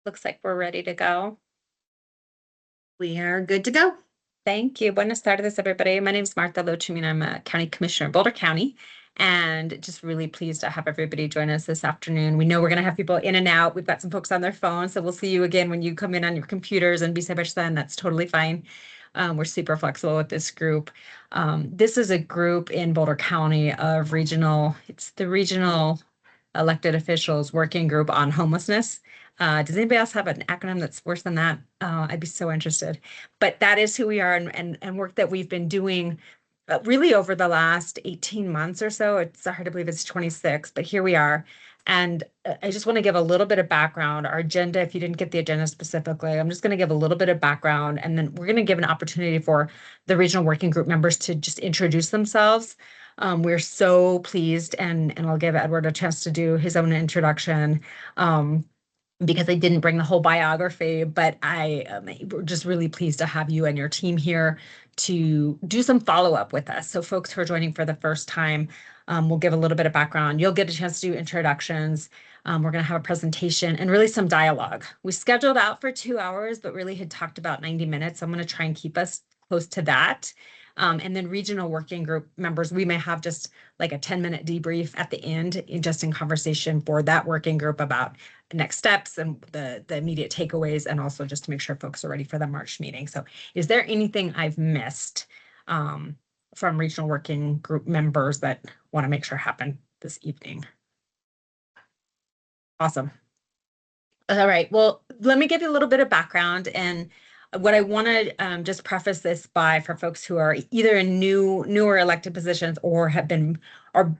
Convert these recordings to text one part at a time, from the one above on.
Looks like we're ready to go. We are good to go. Thank you. Buenas tardes, everybody. My name is Martha Lochumine. I'm a county commissioner in Boulder County, and just really pleased to have everybody join us this afternoon. We know we're going to have people in and out. We've got some folks on their phones, so we'll see you again when you come in on your computers and vice-versa. That's totally fine. We're super flexible with this group. This is a group in Boulder County of it's the regional elected officials working group on homelessness. Does anybody else have an acronym that's worse than that? I'd be so interested. But that is who we are and work that we've been doing really over the last 18 months or so. It's hard to believe it's 26, but here we are. And I just want to give a little bit of background. Our agenda, if you didn't get the agenda specifically, I'm just going to give a little bit of background, and then we're going to give an opportunity for the regional working group members to just introduce themselves. We're so pleased, and I'll give Edward a chance to do his own introduction because I didn't bring the whole biography, but we're just really pleased to have you and your team here to do some follow-up with us. So folks who are joining for the first time, we'll give a little bit of background. You'll get a chance to do introductions. We're going to have a presentation and really some dialogue. We scheduled out for 2 hours, but really had talked about 90 minutes. I'm going to try and keep us close to that. And then regional working group members, we may have just like a 10-minute debrief at the end, just in conversation for that working group about next steps and the immediate takeaways, and also just to make sure folks are ready for the March meeting. So is there anything I've missed from regional working group members that want to make sure happen this evening? Awesome. All right, well, let me give you a little bit of background. And what I want to just preface this by, for folks who are either in newer elected positions or are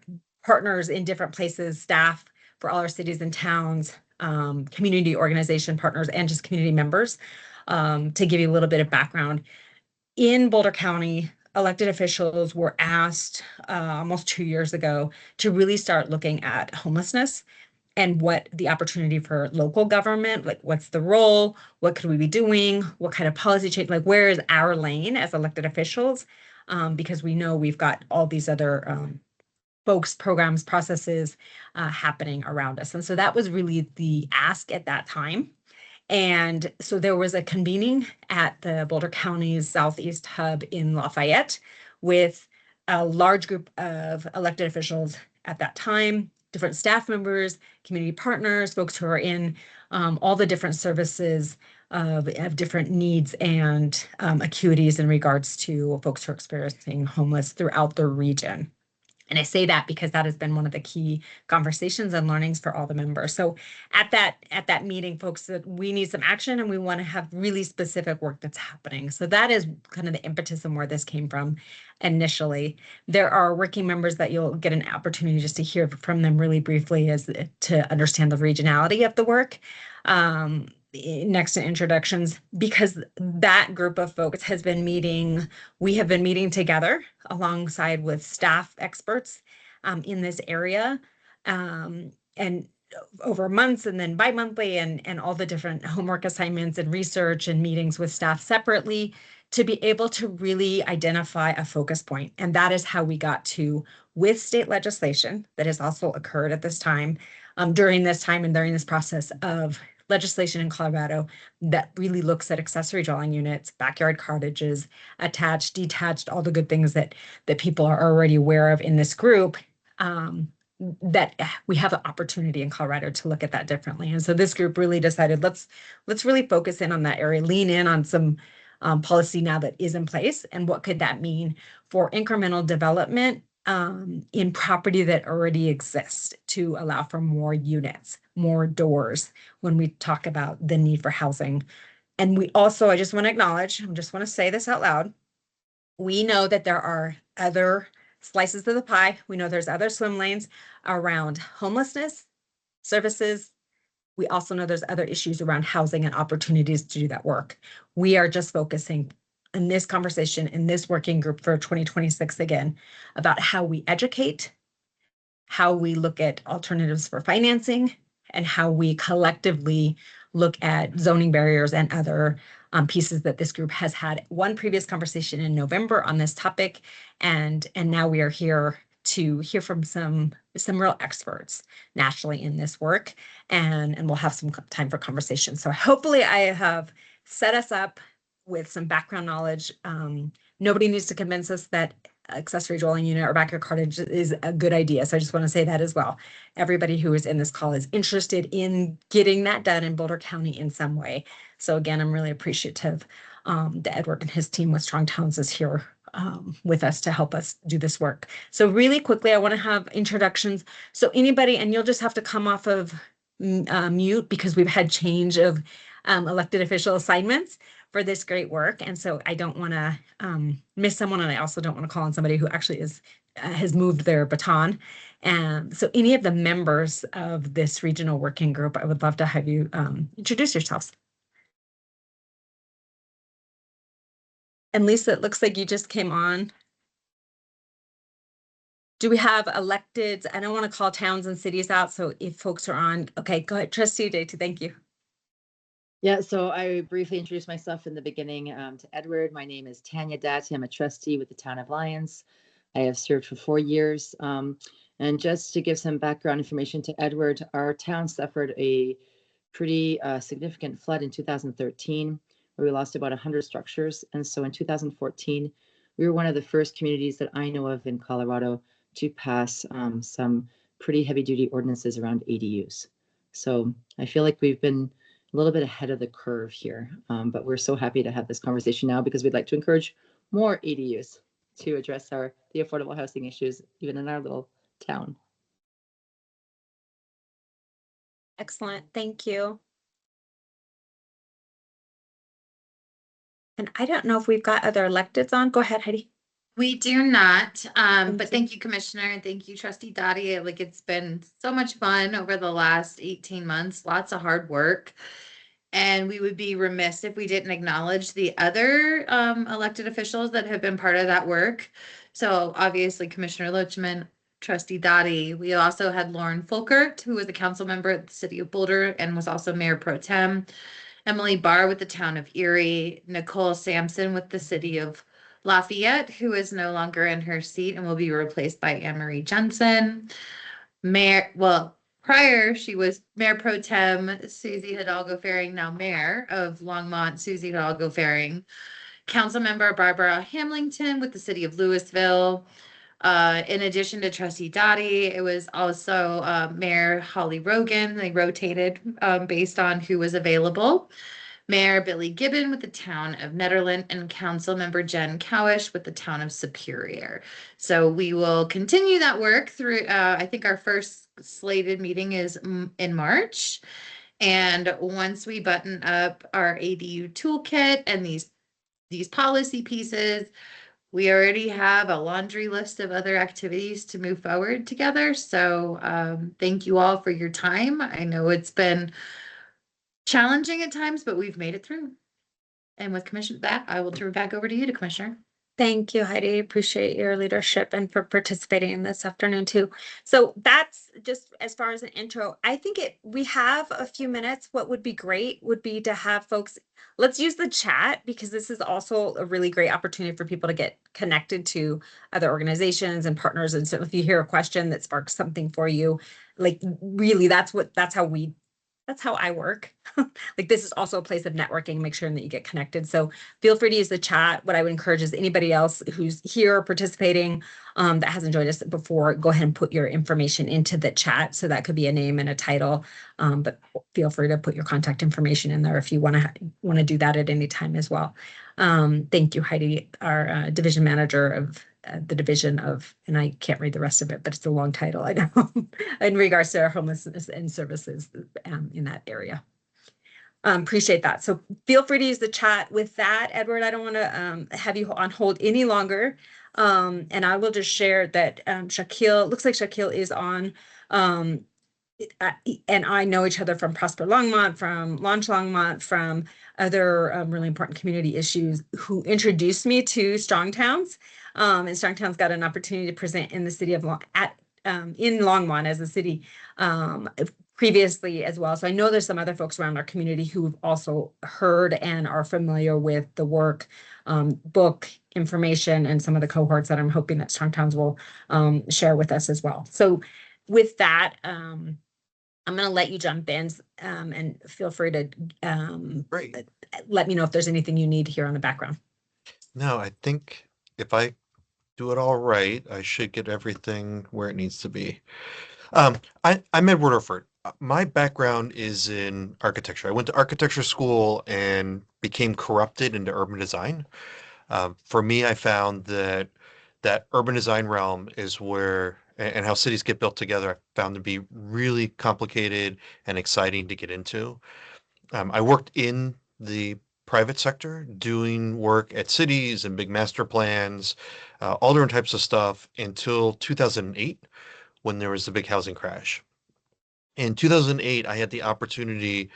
partners in different places, staff for all our cities and towns, community organization partners, and just community members, to give you a little bit of background. In Boulder County, elected officials were asked almost 2 years ago to really start looking at homelessness and what the opportunity for local government, like what's the role, what could we be doing, what kind of policy change, like where is our lane as elected officials? Because we know we've got all these other folks, programs, processes happening around us. And so that was really the ask at that time. And so there was a convening at the Boulder County's Southeast Hub in Lafayette with a large group of elected officials at that time, different staff members, community partners, folks who are in all the different services of different needs and acuities in regards to folks who are experiencing homeless throughout the region. And I say that because that has been one of the key conversations and learnings for all the members. So at that meeting, folks said we need some action and we want to have really specific work that's happening. So that is kind of the impetus and where this came from initially. There are working members that you'll get an opportunity just to hear from them really briefly as to understand the regionality of the work. Next to introductions, because that group of folks has been meeting, we have been meeting together alongside with staff experts in this area, and over months, and then bi-monthly, and all the different homework assignments and research and meetings with staff separately to be able to really identify a focus point. And that is how we got to, with state legislation that has also occurred at this time, during this time and during this process of legislation in Colorado that really looks at accessory dwelling units, backyard cottages, attached, detached, all the good things that people are already aware of in this group, that we have an opportunity in Colorado to look at that differently. And so this group really decided, let's really focus in on that area, lean in on some policy now that is in place, and what could that mean for incremental development in property that already exists to allow for more units, more doors when we talk about the need for housing. And we also, I just want to acknowledge, I just want to say this out loud, we know that there are other slices of the pie. We know there's other swim lanes around homelessness, services. We also know there's other issues around housing and opportunities to do that work. We are just focusing in this conversation, in this working group for 2026 again, about how we educate, how we look at alternatives for financing, and how we collectively look at zoning barriers and other pieces that this group has had one previous conversation in November on this topic. And now we are here to hear from some real experts nationally in this work, and we'll have some time for conversation. So hopefully I have set us up with some background knowledge. Nobody needs to convince us that accessory dwelling unit or backyard cottage is a good idea. So I just want to say that as well. Everybody who is in this call is interested in getting that done in Boulder County in some way. So again, I'm really appreciative that Edward and his team with Strong Towns is here with us to help us do this work. So really quickly, I want to have introductions. So anybody, and you'll just have to come off of mute because we've had change of elected official assignments for this great work. And so I don't want to miss someone, and I also don't want to call on somebody who actually has moved their baton. And so any of the members of this regional working group, I would love to have you introduce yourselves. And Lisa, it looks like you just came on. Do we have electeds? I don't want to call towns and cities out. So if folks are on, okay, go ahead. Trustee Day, thank you. Yeah, so I briefly introduced myself in the beginning to Edward. My name is Tanya Dati. I'm a trustee with the Town of Lyons. I have served for 4 years. And just to give some background information to Edward, our town suffered a pretty significant flood in 2013, where we lost about 100 structures. And so in 2014, we were one of the first communities that I know of in Colorado to pass some pretty heavy duty ordinances around ADUs. So I feel like we've been a little bit ahead of the curve here, but we're so happy to have this conversation now because we'd like to encourage more ADUs to address the affordable housing issues, even in our little town. Excellent, thank you. And I don't know if we've got other electeds on. Go ahead, Heidi. We do not, but you. thank you, Commissioner, and thank you, Trustee Dottie. Like, it's been so much fun over the last 18 months, lots of hard work. And we would be remiss if we didn't acknowledge the other elected officials that have been part of that work. So obviously, Commissioner Loachman, Trustee Dottie. We also had Lauren Folkert, who was a council member at the City of Boulder and was also Mayor Pro Tem. Emily Barr with the Town of Erie, Nicole Sampson with the City of Lafayette, who is no longer in her seat and will be replaced by Anne Marie Jensen. Prior, she was Mayor Pro Tem Susie Hidalgo Faring, now Mayor of Longmont, Susie Hidalgo Faring. Councilmember Barbara Hamilton with the City of Louisville. In addition to Trustee Dottie, it was also Mayor Holly Rogan. They rotated based on who was available. Mayor Billy Gibbon with the Town of Nederland, and Councilmember Jen Cowish with the Town of Superior. So we will continue that work through, I think our first slated meeting is in March. And once we button up our ADU toolkit and these policy pieces, we already have a laundry list of other activities to move forward together. So thank you all for your time. I know it's been challenging at times, but we've made it through. And with that, I will turn it back over to you, Commissioner. Thank you, Heidi. Appreciate your leadership and for participating in this afternoon too. So that's just as far as an intro. I think we have a few minutes. What would be great would be to have folks, let's use the chat because this is also a really great opportunity for people to get connected to other organizations and partners. And so if you hear a question that sparks something for you, like really that's how I work. Like this is also a place of networking, make sure that you get connected. So feel free to use the chat. What I would encourage is anybody else who's here participating that hasn't joined us before, go ahead and put your information into the chat. So that could be a name and a title, but feel free to put your contact information in there if you want to do that at any time as well. Thank you, Heidi, our division manager of the division of, and I can't read the rest of it, but it's a long title, I know, in regards to our homelessness and services in that area. Appreciate that. So feel free to use the chat. With that, Edward, I don't want to have you on hold any longer. And I will just share that Shaquille, looks like Shaquille is on. And I know each other from Prosper Longmont, from Launch Longmont, from other really important community issues, who introduced me to Strong Towns. And Strong Towns got an opportunity to present in the city of in Longmont as a city previously as well. So I know there's some other folks around our community who've also heard and are familiar with the work, book information, and some of the cohorts that I'm hoping that Strong Towns will share with us as well. So with that, I'm going to let you jump in, and feel free to Great. let me know if there's anything you need here on the background. No, I think if I do it all right, I should get everything where it needs to be. I'm Edward Orford. My background is in architecture. I went to architecture school and became corrupted into urban design. For me, I found that urban design realm is where and how cities get built together, I found to be really complicated and exciting to get into. I worked in the private sector doing work at cities and big master plans, all different types of stuff until 2008 when there was the big housing crash. In 2008, I had the opportunity,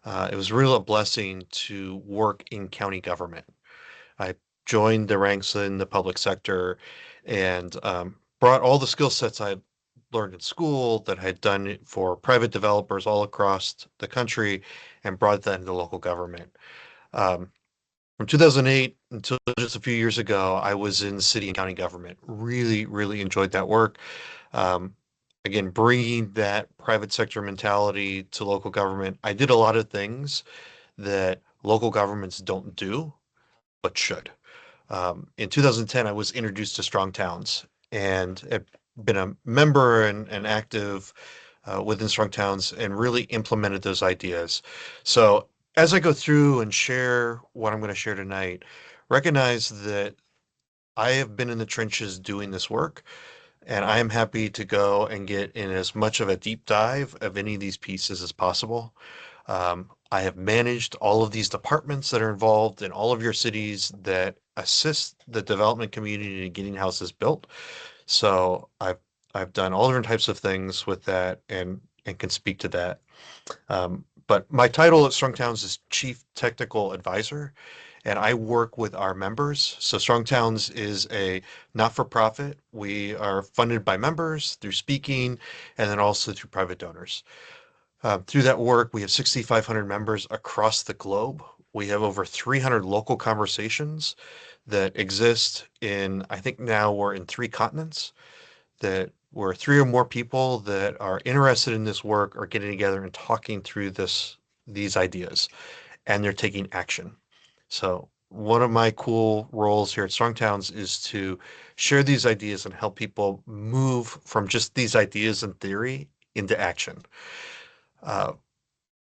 it was really a blessing to work in county government. I joined the ranks in the public sector and brought all the skill sets I learned in school that I had done for private developers all across the country and brought that into local government. Um, from 2008 until just a few years ago, I was in city and county government. Really, really enjoyed that work. Um, again, bringing that private sector mentality to local government. I did a lot of things that local governments don't do, but should. In 2010, I was introduced to Strong Towns and have been a member and active within Strong Towns and really implemented those ideas. So as I go through and share what I'm going to share tonight, recognize that I have been in the trenches doing this work, and I am happy to go and get in as much of a deep dive of any of these pieces as possible. I have managed all of these departments that are involved in all of your cities that assist the development community in getting houses built. So I've done all different types of things with that and can speak to that. But my title at Strong Towns is Chief Technical Advisor, and I work with our members. So Strong Towns is a not-for-profit. We are funded by members through speaking and then also through private donors. Through that work, we have 6,500 members across the globe. We have over 300 local conversations that exist in, I think now we're in 3 continents, that where 3 or more people that are interested in this work are getting together and talking through these ideas, and they're taking action. So one of my cool roles here at Strong Towns is to share these ideas and help people move from just these ideas and theory into action. Uh,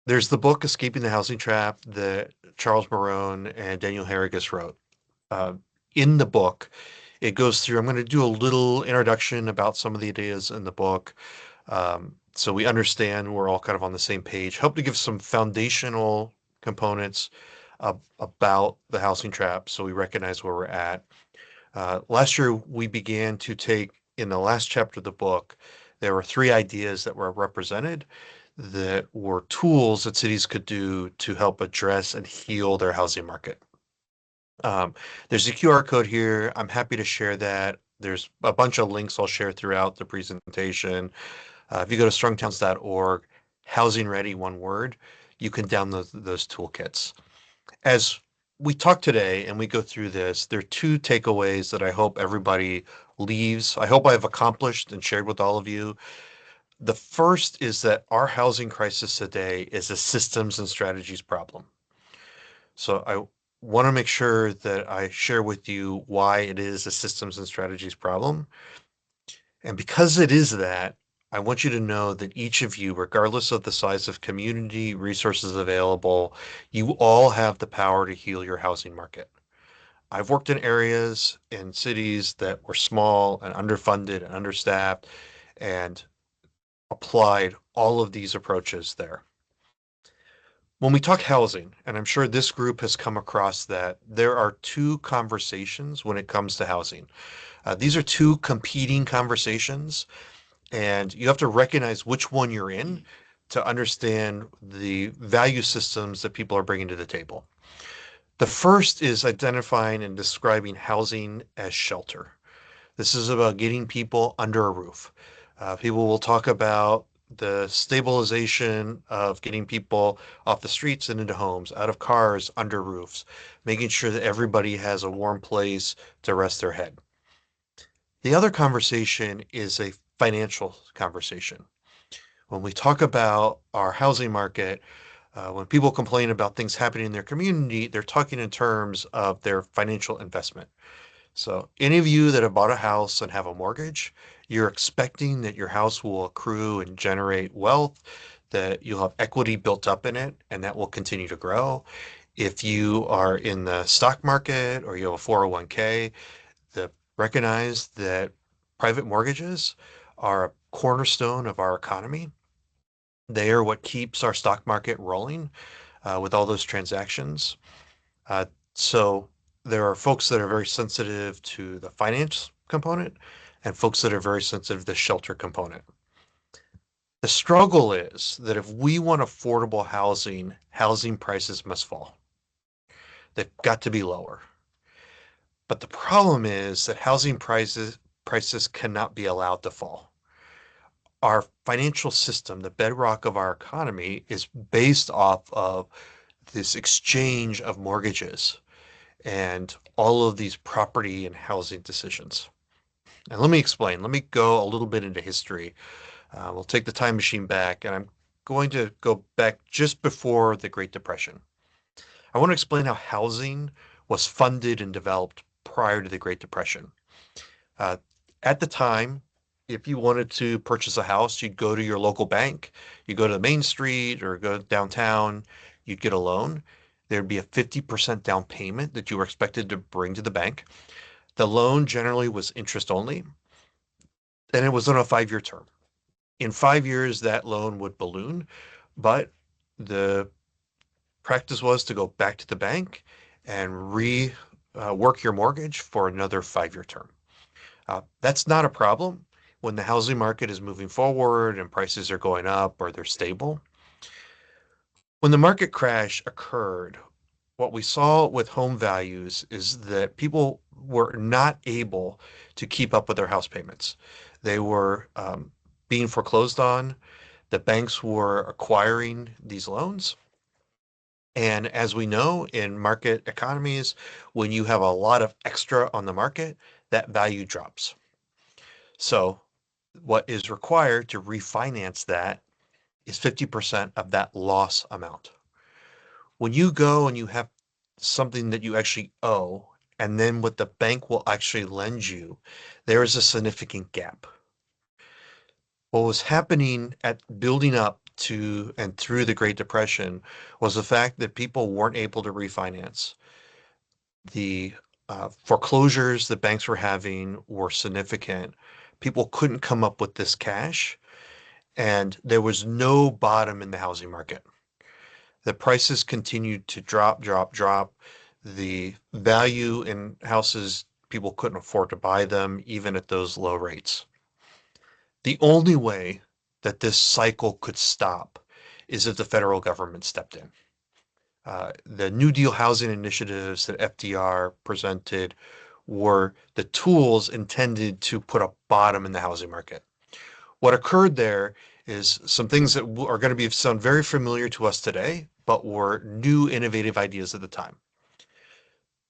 there's the book Escaping the Housing Trap that Charles Marone and Daniel Harrigus wrote. Uh, in the book, it goes through, I'm going to do a little introduction about some of the ideas in the book, so we understand we're all kind of on the same page. Hope to give some foundational components about the housing trap so we recognize where we're at. Last year, we began to take, in the last chapter of the book, there were 3 ideas that were represented that were tools that cities could do to help address and heal their housing market. There's a QR code here. I'm happy to share that. There's a bunch of links I'll share throughout the presentation. If you go to strongtowns.org, housing ready, one word, you can download those toolkits. As we talk today and we go through this, there are 2 takeaways that I hope everybody leaves. I hope I've accomplished and shared with all of you. The first is that our housing crisis today is a systems and strategies problem. So I want to make sure that I share with you why it is a systems and strategies problem. And because it is that, I want you to know that each of you, regardless of the size of community, resources available, you all have the power to heal your housing market. I've worked in areas in cities that were small and underfunded and understaffed and applied all of these approaches there. When we talk housing, and I'm sure this group has come across that, there are 2 conversations when it comes to housing. These are 2 competing conversations, and you have to recognize which one you're in to understand the value systems that people are bringing to the table. The first is identifying and describing housing as shelter. This is about getting people under a roof. People will talk about the stabilization of getting people off the streets and into homes, out of cars, under roofs, making sure that everybody has a warm place to rest their head. The other conversation is a financial conversation. When we talk about our housing market, when people complain about things happening in their community, they're talking in terms of their financial investment. So any of you that have bought a house and have a mortgage, you're expecting that your house will accrue and generate wealth, that you'll have equity built up in it, and that will continue to grow. If you are in the stock market or you have a 401k, the recognize that private mortgages are a cornerstone of our economy. They are what keeps our stock market rolling with all those transactions. Uh, so there are folks that are very sensitive to the finance component and folks that are very sensitive to the shelter component. The struggle is that if we want affordable housing, housing prices must fall. They've got to be lower. But the problem is that housing prices cannot be allowed to fall. Our financial system, the bedrock of our economy, is based off of this exchange of mortgages and all of these property and housing decisions. And let me explain. Let me go a little bit into history. We'll take the time machine back, and I'm going to go back just before the Great Depression. I want to explain how housing was funded and developed prior to the Great Depression. Uh, at the time, if you wanted to purchase a house, you'd go to your local bank, you go to the main street or go downtown, you'd get a loan. There'd be a 50% down payment that you were expected to bring to the bank. The loan generally was interest only, and it was on a 5-year term. In 5 years, that loan would balloon, but the practice was to go back to the bank and work your mortgage for another 5-year term. That's not a problem when the housing market is moving forward and prices are going up or they're stable. When the market crash occurred, what we saw with home values is that people were not able to keep up with their house payments. They were being foreclosed on. The banks were acquiring these loans. And as we know in market economies, when you have a lot of extra on the market, that value drops. So what is required to refinance that is 50% of that loss amount. When you go and you have something that you actually owe, and then what the bank will actually lend you, there is a significant gap. What was happening at building up to and through the Great Depression was the fact that people weren't able to refinance. The foreclosures that banks were having were significant. People couldn't come up with this cash, and there was no bottom in the housing market. The prices continued to drop, drop, drop. The value in houses, people couldn't afford to buy them even at those low rates. The only way that this cycle could stop is if the federal government stepped in. The New Deal housing initiatives that FDR presented were the tools intended to put a bottom in the housing market. What occurred there is some things that are going to sound very familiar to us today, but were new innovative ideas at the time.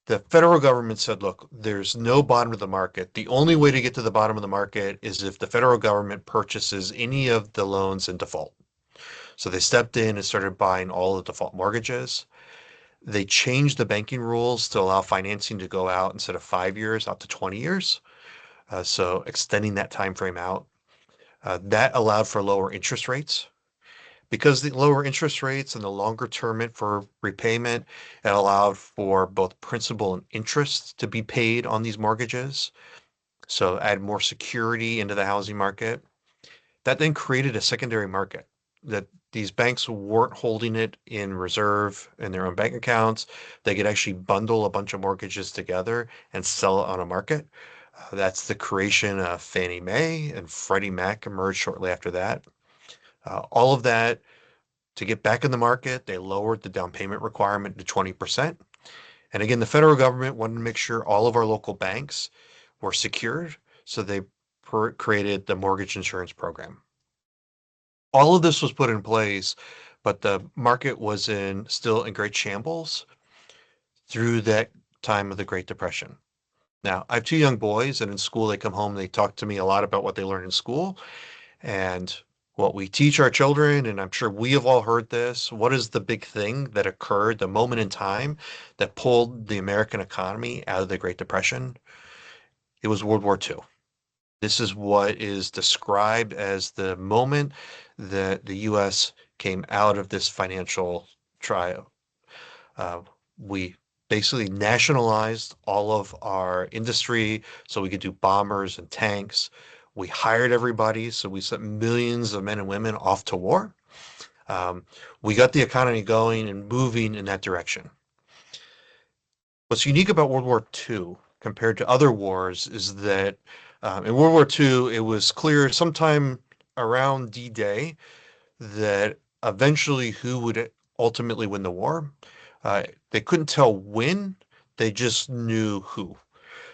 The federal government said, look, there's no bottom of the market. The only way to get to the bottom of the market is if the federal government purchases any of the loans in default. So they stepped in and started buying all the default mortgages. They changed the banking rules to allow financing to go out instead of 5 years, out to 20 years. So extending that time frame out. That allowed for lower interest rates. Because the lower interest rates and the longer term for repayment, it allowed for both principal and interest to be paid on these mortgages. So add more security into the housing market. That then created a secondary market that these banks weren't holding it in reserve in their own bank accounts. They could actually bundle a bunch of mortgages together and sell it on a market. That's the creation of Fannie Mae, and Freddie Mac emerged shortly after that. All of that to get back in the market, they lowered the down payment requirement to 20%. And again, the federal government wanted to make sure all of our local banks were secured, so they created the mortgage insurance program. All of this was put in place, but the market was still in great shambles through that time of the Great Depression. Now, I have two young boys, and in school they come home, they talk to me a lot about what they learn in school and what we teach our children. And I'm sure we have all heard this. What is the big thing that occurred, the moment in time that pulled the American economy out of the Great Depression? It was World War II. This is what is described as the moment that the US came out of this financial trial. Uh, we basically nationalized all of our industry so we could do bombers and tanks. We hired everybody, so we sent millions of men and women off to war. Um, we got the economy going and moving in that direction. What's unique about World War II compared to other wars is that in World War II, it was clear sometime around D-Day that eventually who would ultimately win the war. They couldn't tell when, they just knew who.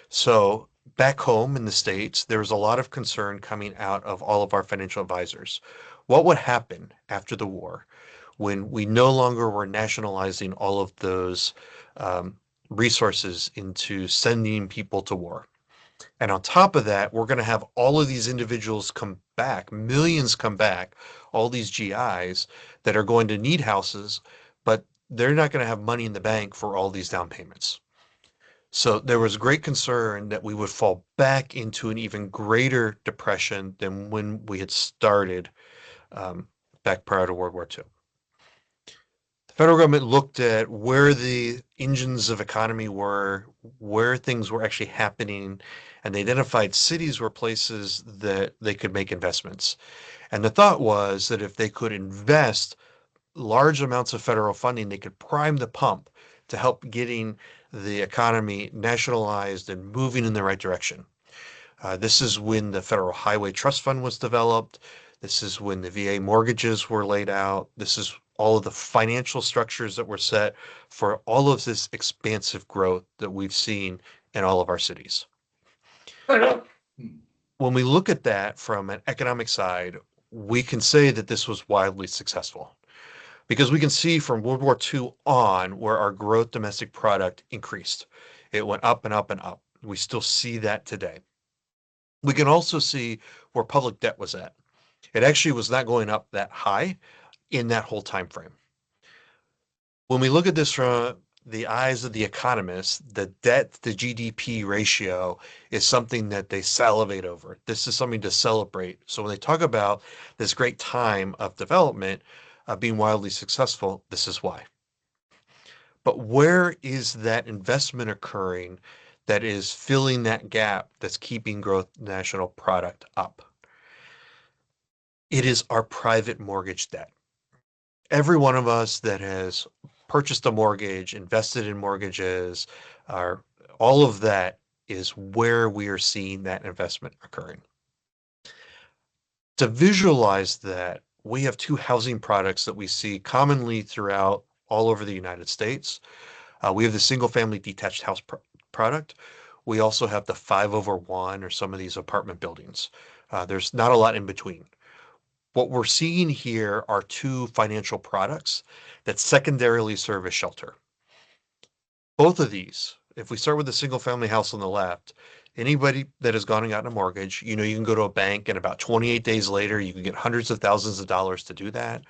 So back home in the States, there was a lot of concern coming out of all of our financial advisors. What would happen after the war when we no longer were nationalizing all of those um, resources into sending people to war? And on top of that, we're going to have all of these individuals come back, millions come back, all these GIs that are going to need houses, but they're not going to have money in the bank for all these down payments. So there was great concern that we would fall back into an even greater depression than when we had started um, back prior to World War II. The federal government looked at where the engines of economy were, where things were actually happening, and they identified cities were places that they could make investments. And the thought was that if they could invest large amounts of federal funding, they could prime the pump to help getting the economy nationalized and moving in the right direction. This is when the Federal Highway Trust Fund was developed. This is when the VA mortgages were laid out. This is all of the financial structures that were set for all of this expansive growth that we've seen in all of our cities. When we look at that from an economic side, we can say that this was wildly successful because we can see from World War II on where our growth domestic product increased. It went up and up and up. We still see that today. We can also see where public debt was at. It actually was not going up that high in that whole time frame. When we look at this from the eyes of the economists, the debt to GDP ratio is something that they salivate over. This is something to celebrate. So when they talk about this great time of development being wildly successful, this is why. But where is that investment occurring that is filling that gap that's keeping growth national product up? It is our private mortgage debt. Every one of us that has purchased a mortgage, invested in mortgages, are all of that is where we are seeing that investment occurring. To visualize that, we have two housing products that we see commonly throughout all over the United States. We have the single family detached house product. We also have the 5/1 or some of these apartment buildings. There's not a lot in between. What we're seeing here are two financial products that secondarily serve as shelter. Both of these, if we start with the single family house on the left, anybody that has gone and gotten a mortgage, you know, you can go to a bank and about 28 days later, you can get hundreds of thousands of dollars to do that.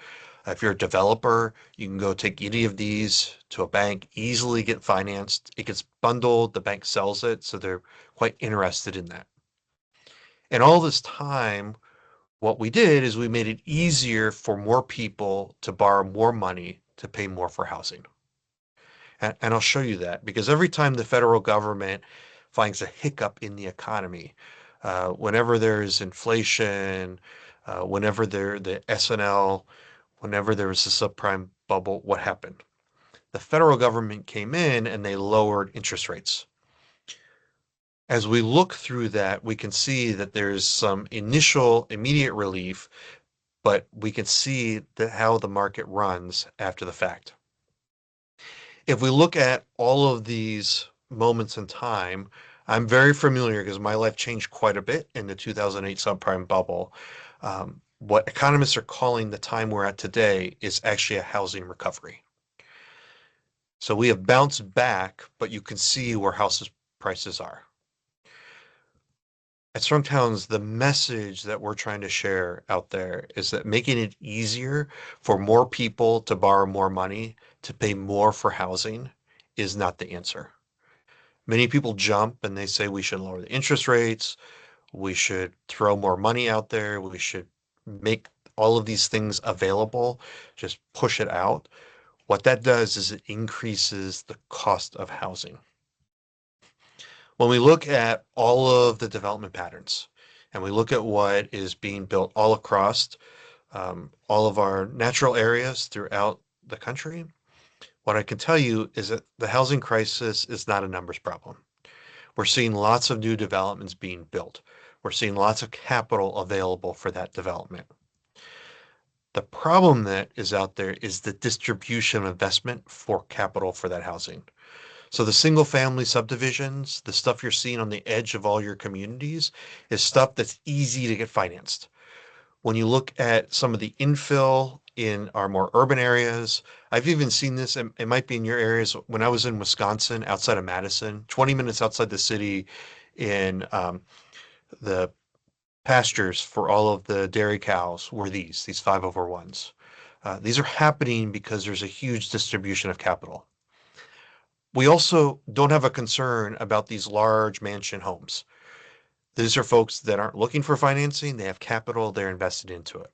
If you're a developer, you can go take any of these to a bank, easily get financed. It gets bundled, the bank sells it, so they're quite interested in that. And all this time, what we did is we made it easier for more people to borrow more money to pay more for housing. And I'll show you that because every time the federal government finds a hiccup in the economy, whenever there's inflation, whenever the SNL, whenever there was a subprime bubble, what happened? The federal government came in and they lowered interest rates. As we look through that, we can see that there's some initial immediate relief, but we can see how the market runs after the fact. If we look at all of these moments in time, I'm very familiar because my life changed quite a bit in the 2008 subprime bubble. what economists are calling the time we're at today is actually a housing recovery. So we have bounced back, but you can see where houses prices are. At Strong Towns, the message that we're trying to share out there is that making it easier for more people to borrow more money to pay more for housing is not the answer. Many people jump and they say we should lower the interest rates, we should throw more money out there, we should make all of these things available, just push it out. What that does is it increases the cost of housing. When we look at all of the development patterns and we look at what is being built all across all of our natural areas throughout the country, what I can tell you is that the housing crisis is not a numbers problem. We're seeing lots of new developments being built. We're seeing lots of capital available for that development. The problem that is out there is the distribution of investment for capital for that housing. So the single family subdivisions, the stuff you're seeing on the edge of all your communities is stuff that's easy to get financed. When you look at some of the infill in our more urban areas, I've even seen this, it might be in your areas. When I was in Wisconsin, outside of Madison, 20 minutes outside the city in the pastures for all of the dairy cows were these 5/1s. These are happening because there's a huge distribution of capital. We also don't have a concern about these large mansion homes. These are folks that aren't looking for financing. They have capital. They're invested into it.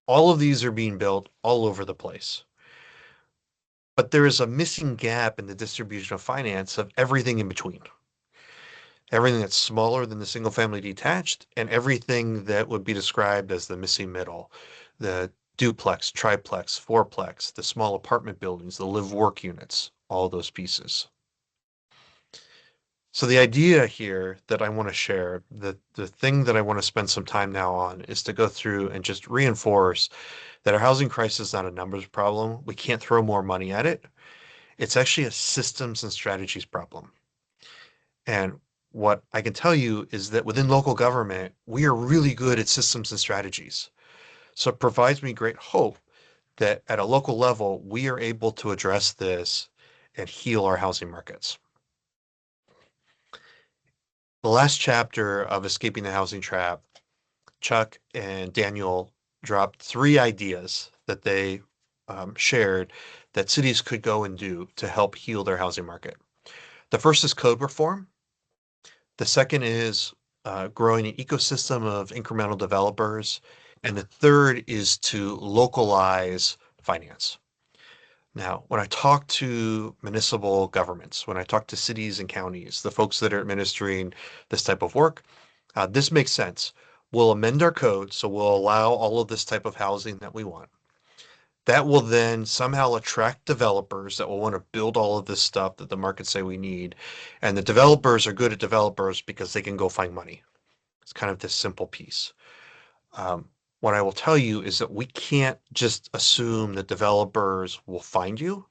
All of these are being built all over the place. But there is a missing gap in the distribution of finance of everything in between. Everything that's smaller than the single family detached and everything that would be described as the missing middle, the duplex, triplex, fourplex, the small apartment buildings, the live work units, all those pieces. So the idea here that I want to share, the thing that I want to spend some time now on is to go through and just reinforce that our housing crisis is not a numbers problem. We can't throw more money at it. It's actually a systems and strategies problem. And what I can tell you is that within local government, we are really good at systems and strategies. So it provides me great hope that at a local level, we are able to address this and heal our housing markets. The last chapter of Escaping the Housing Trap, Chuck and Daniel dropped 3 ideas that they shared that cities could go and do to help heal their housing market. The first is code reform. The second is growing an ecosystem of incremental developers. And the third is to localize finance. Now, when I talk to municipal governments, when I talk to cities and counties, the folks that are administering this type of work, this makes sense. We'll amend our code so we'll allow all of this type of housing that we want. That will then somehow attract developers that will want to build all of this stuff that the markets say we need. And the developers are good at developers because they can go find money. It's kind of this simple piece. What I will tell you is that we can't just assume that developers will find you.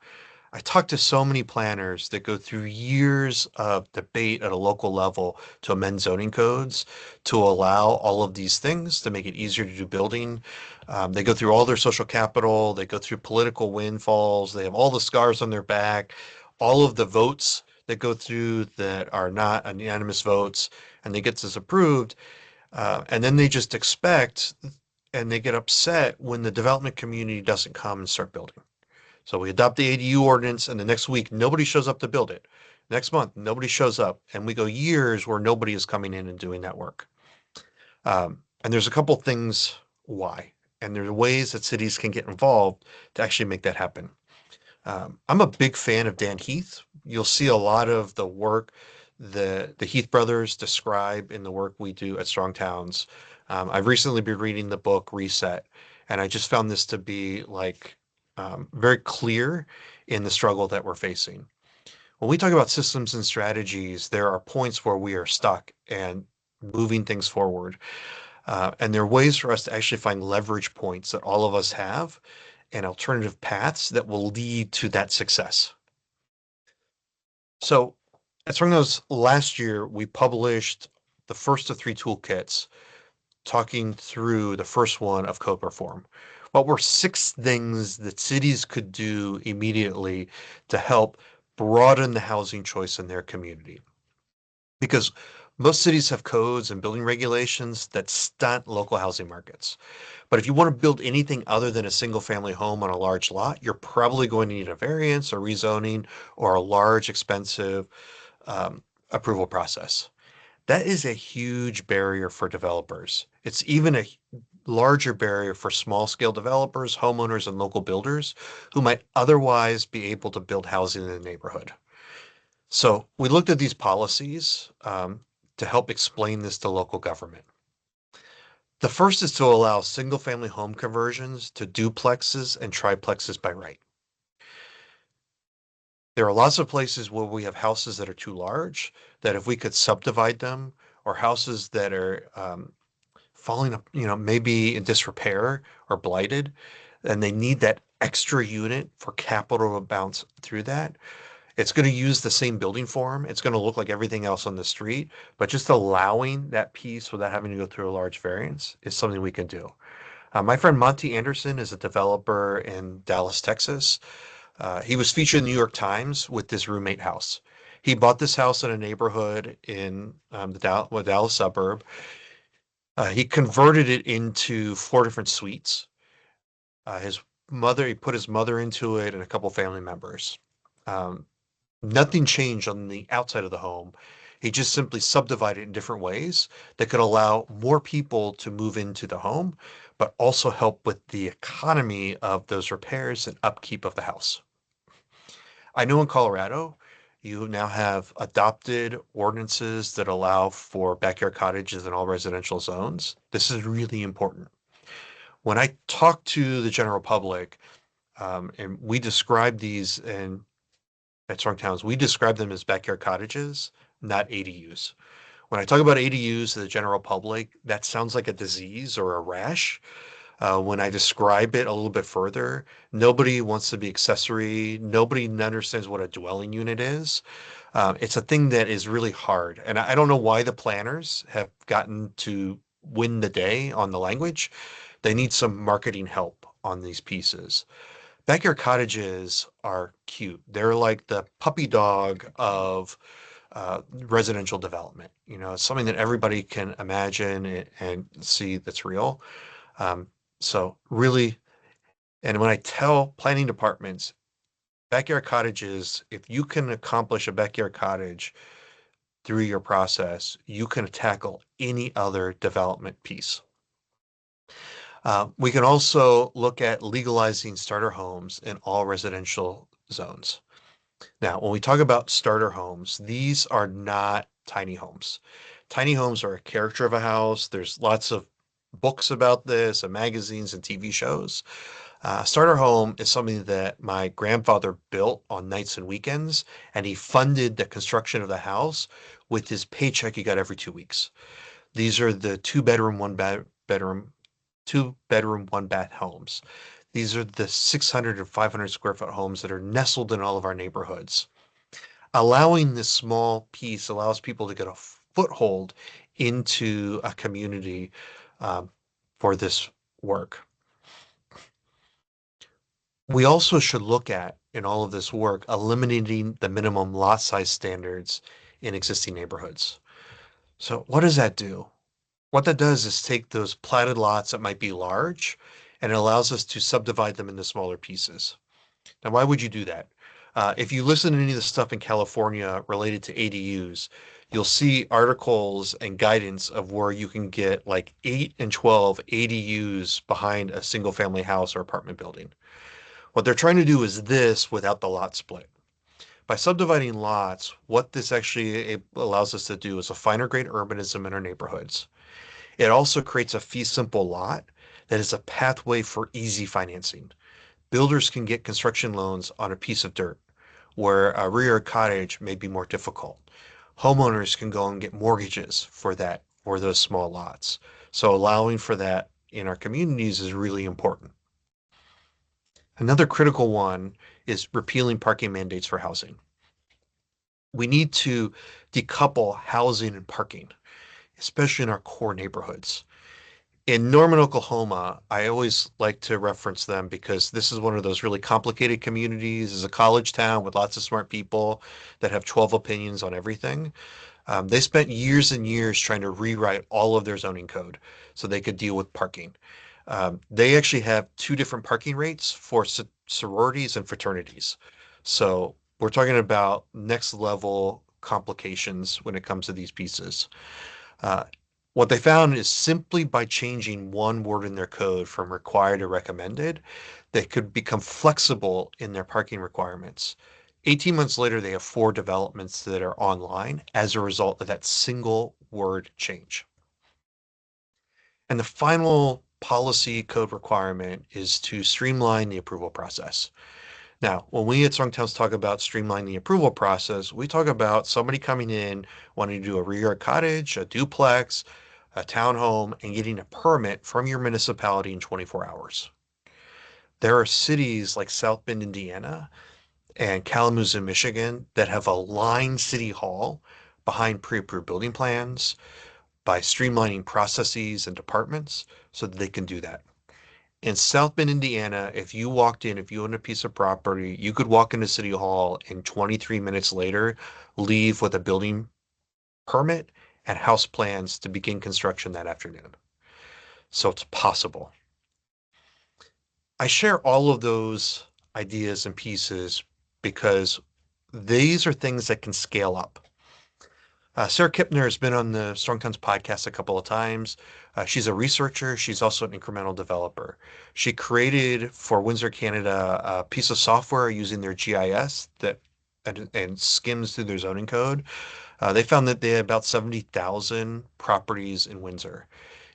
I talk to so many planners that go through years of debate at a local level to amend zoning codes to allow all of these things to make it easier to do building. They go through all their social capital, they go through political windfalls, they have all the scars on their back, all of the votes that go through that are not unanimous votes, and they get this approved. And then they just expect and they get upset when the development community doesn't come and start building. So we adopt the ADU ordinance, and the next week, nobody shows up to build it. Next month, nobody shows up. And we go years where nobody is coming in and doing that work. And there's a couple things why. And there's ways that cities can get involved to actually make that happen. I'm a big fan of Dan Heath. You'll see a lot of the work the Heath brothers describe in the work we do at Strong Towns. I've recently been reading the book Reset, and I just found this to be like very clear in the struggle that we're facing. When we talk about systems and strategies, there are points where we are stuck and moving things forward. And there are ways for us to actually find leverage points that all of us have and alternative paths that will lead to that success. So at Stronghouse last year, we published the first of 3 toolkits talking through the first one of code reform. What were 6 things that cities could do immediately to help broaden the housing choice in their community? Because most cities have codes and building regulations that stunt local housing markets. But if you want to build anything other than a single family home on a large lot, you're probably going to need a variance or rezoning or a large, expensive approval process. That is a huge barrier for developers. It's even a larger barrier for small scale developers, homeowners, and local builders who might otherwise be able to build housing in the neighborhood. So we looked at these policies to help explain this to local government. The first is to allow single family home conversions to duplexes and triplexes by right. There are lots of places where we have houses that are too large, that if we could subdivide them, or houses that are falling up, maybe in disrepair or blighted, and they need that extra unit for capital to bounce through that. It's going to use the same building form. It's going to look like everything else on the street, but just allowing that piece without having to go through a large variance is something we can do. My friend Monty Anderson is a developer in Dallas, Texas. He was featured in the New York Times with this roommate house. He bought this house in a neighborhood in the Dallas suburb. He converted it into 4 different suites. He put his mother into it and a couple family members. Um, Nothing changed on the outside of the home. He just simply subdivided it in different ways that could allow more people to move into the home, but also help with the economy of those repairs and upkeep of the house. I know in Colorado, you now have adopted ordinances that allow for backyard cottages in all residential zones. This is really important. When I talk to the general public, and we describe these at Strong Towns, we describe them as backyard cottages, not ADUs. When I talk about ADUs to the general public, that sounds like a disease or a rash. When I describe it a little bit further, nobody wants to be accessory. Nobody understands what a dwelling unit is. It's a thing that is really hard. And I don't know why the planners have gotten to win the day on the language. They need some marketing help on these pieces. Backyard cottages are cute. They're like the puppy dog of residential development. It's something that everybody can imagine and see that's real. Um, so really, and when I tell planning departments, backyard cottages, if you can accomplish a backyard cottage through your process, you can tackle any other development piece. We can also look at legalizing starter homes in all residential zones. Now, when we talk about starter homes, these are not tiny homes. Tiny homes are a character of a house. There's lots of books about this and magazines and TV shows. Starter home is something that my grandfather built on nights and weekends, and he funded the construction of the house with his paycheck he got every 2 weeks. These are the bedroom, 2 bedroom, 1 bath homes. These are the 600 and 500 square foot homes that are nestled in all of our neighborhoods. Allowing this small piece allows people to get a foothold into a community for this work. We also should look at, in all of this work, eliminating the minimum lot size standards in existing neighborhoods. So what does that do? What that does is take those platted lots that might be large, and it allows us to subdivide them into smaller pieces. Now, why would you do that? If you listen to any of the stuff in California related to ADUs, you'll see articles and guidance of where you can get like 8 and 12 ADUs behind a single family house or apartment building. What they're trying to do is this without the lot split. By subdividing lots, what this actually allows us to do is a finer grade urbanism in our neighborhoods. It also creates a fee simple lot that is a pathway for easy financing. Builders can get construction loans on a piece of dirt, where a rear cottage may be more difficult. Homeowners can go and get mortgages for that, for those small lots. So allowing for that in our communities is really important. Another critical one is repealing parking mandates for housing. We need to decouple housing and parking, especially in our core neighborhoods. In Norman, Oklahoma, I always like to reference them because this is one of those really complicated communities. It's a college town with lots of smart people that have 12 opinions on everything. They spent years and years trying to rewrite all of their zoning code so they could deal with parking. They actually have two different parking rates for sororities and fraternities. So we're talking about next level complications when it comes to these pieces. Uh, what they found is simply by changing one word in their code from required to recommended, they could become flexible in their parking requirements. 18 months later, they have 4 developments that are online as a result of that single word change. And the final policy code requirement is to streamline the approval process. Now, when we at Strong Towns talk about streamlining the approval process, we talk about somebody coming in wanting to do a rear yard cottage, a duplex, a townhome, and getting a permit from your municipality in 24 hours. There are cities like South Bend, Indiana, and Kalamazoo, Michigan, that have aligned City Hall behind pre-approved building plans by streamlining processes and departments so that they can do that. In South Bend, Indiana, if you walked in, if you owned a piece of property, you could walk into City Hall and 23 minutes later leave with a building permit and house plans to begin construction that afternoon. So it's possible. I share all of those ideas and pieces because these are things that can scale up. Sarah Kipner has been on the Strong Towns podcast a couple of times. She's a researcher. She's also an incremental developer. She created for Windsor, Canada, a piece of software using their GIS that and skims through their zoning code. They found that they had about 70,000 properties in Windsor.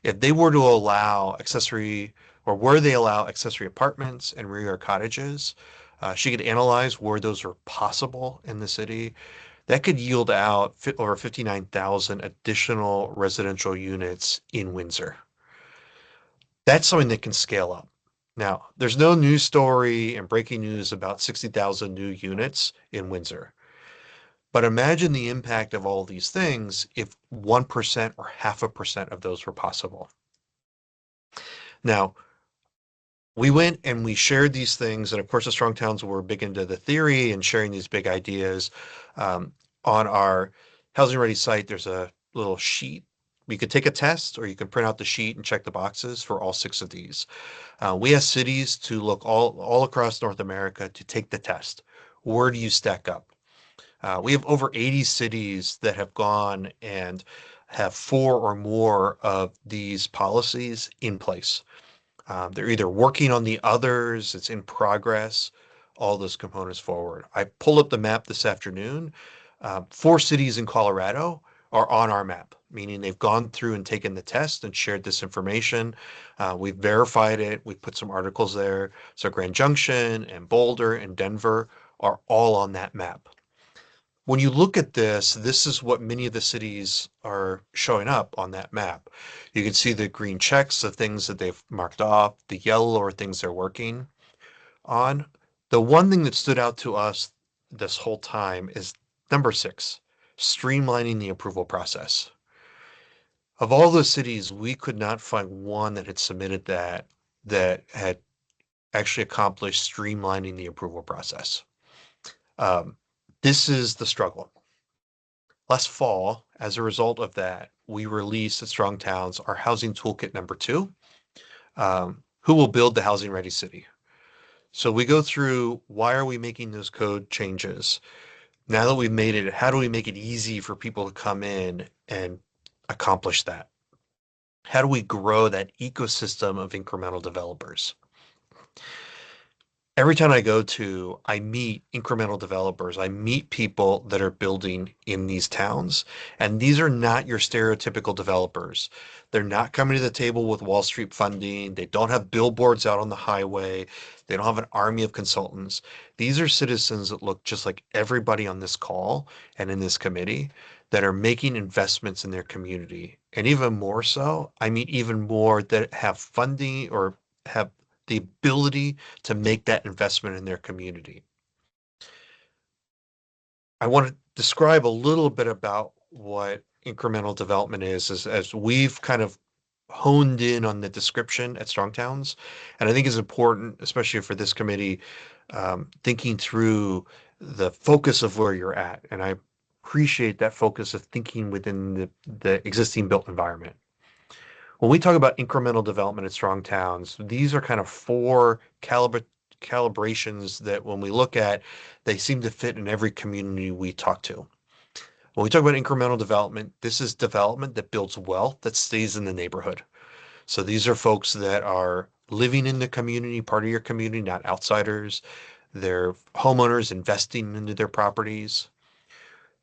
If they were to allow accessory, or where they allow accessory apartments and rear yard cottages, she could analyze where those are possible in the city. That could yield out over 59,000 additional residential units in Windsor. That's something that can scale up. Now, there's no news story and breaking news about 60,000 new units in Windsor. But imagine the impact of all these things if 1% or 0.5% of those were possible. Now, we went and we shared these things, and of course, the Strong Towns were big into the theory and sharing these big ideas. On our Housing Ready site, there's a little sheet. You could take a test, or you can print out the sheet and check the boxes for all 6 of these. We asked cities to look all across North America to take the test. Where do you stack up? We have over 80 cities that have gone and have 4 or more of these policies in place. They're either working on the others, it's in progress, all those components forward. I pulled up the map this afternoon. 4 cities in Colorado are on our map, meaning they've gone through and taken the test and shared this information. We've verified it. We've put some articles there. So Grand Junction and Boulder and Denver are all on that map. When you look at this, this is what many of the cities are showing up on that map. You can see the green checks, the things that they've marked off, the yellow are things they're working on. The one thing that stood out to us this whole time is number 6, streamlining the approval process. Of all the cities, we could not find one that had submitted that had actually accomplished streamlining the approval process. This is the struggle. Last fall, as a result of that, we released at Strong Towns our housing toolkit number 2, who will build the housing ready city. So we go through why are we making those code changes? Now that we've made it, how do we make it easy for people to come in and accomplish that? How do we grow that ecosystem of incremental developers? Every time I go to, I meet incremental developers. I meet people that are building in these towns. And these are not your stereotypical developers. They're not coming to the table with Wall Street funding. They don't have billboards out on the highway. They don't have an army of consultants. These are citizens that look just like everybody on this call and in this committee that are making investments in their community. And even more so, I mean, even more that have funding or have the ability to make that investment in their community. I want to describe a little bit about what incremental development is as we've kind of honed in on the description at Strong Towns. And I think it's important, especially for this committee, thinking through the focus of where you're at. And I appreciate that focus of thinking within the existing built environment. When we talk about incremental development at Strong Towns, these are kind of four calibrations that when we look at, they seem to fit in every community we talk to. When we talk about incremental development, this is development that builds wealth that stays in the neighborhood. So these are folks that are living in the community, part of your community, not outsiders. They're homeowners investing into their properties.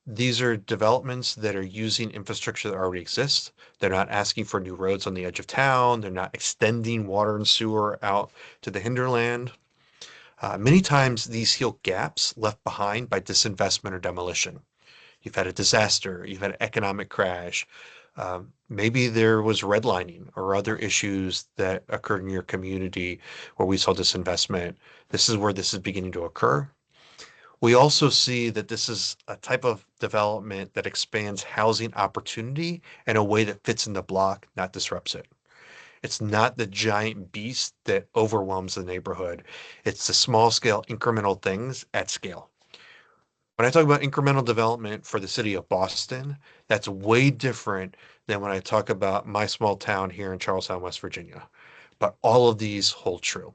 These are developments that are using infrastructure that already exists. They're not asking for new roads on the edge of town. They're not extending water and sewer out to the hinterland. Many times these heal gaps left behind by disinvestment or demolition. You've had a disaster, you've had an economic crash. Maybe there was redlining or other issues that occurred in your community where we saw disinvestment. This is where this is beginning to occur. We also see that this is a type of development that expands housing opportunity in a way that fits in the block, not disrupts it. It's not the giant beast that overwhelms the neighborhood. It's the small scale incremental things at scale. When I talk about incremental development for the city of Boston, that's way different than when I talk about my small town here in Charlestown, West Virginia. But all of these hold true.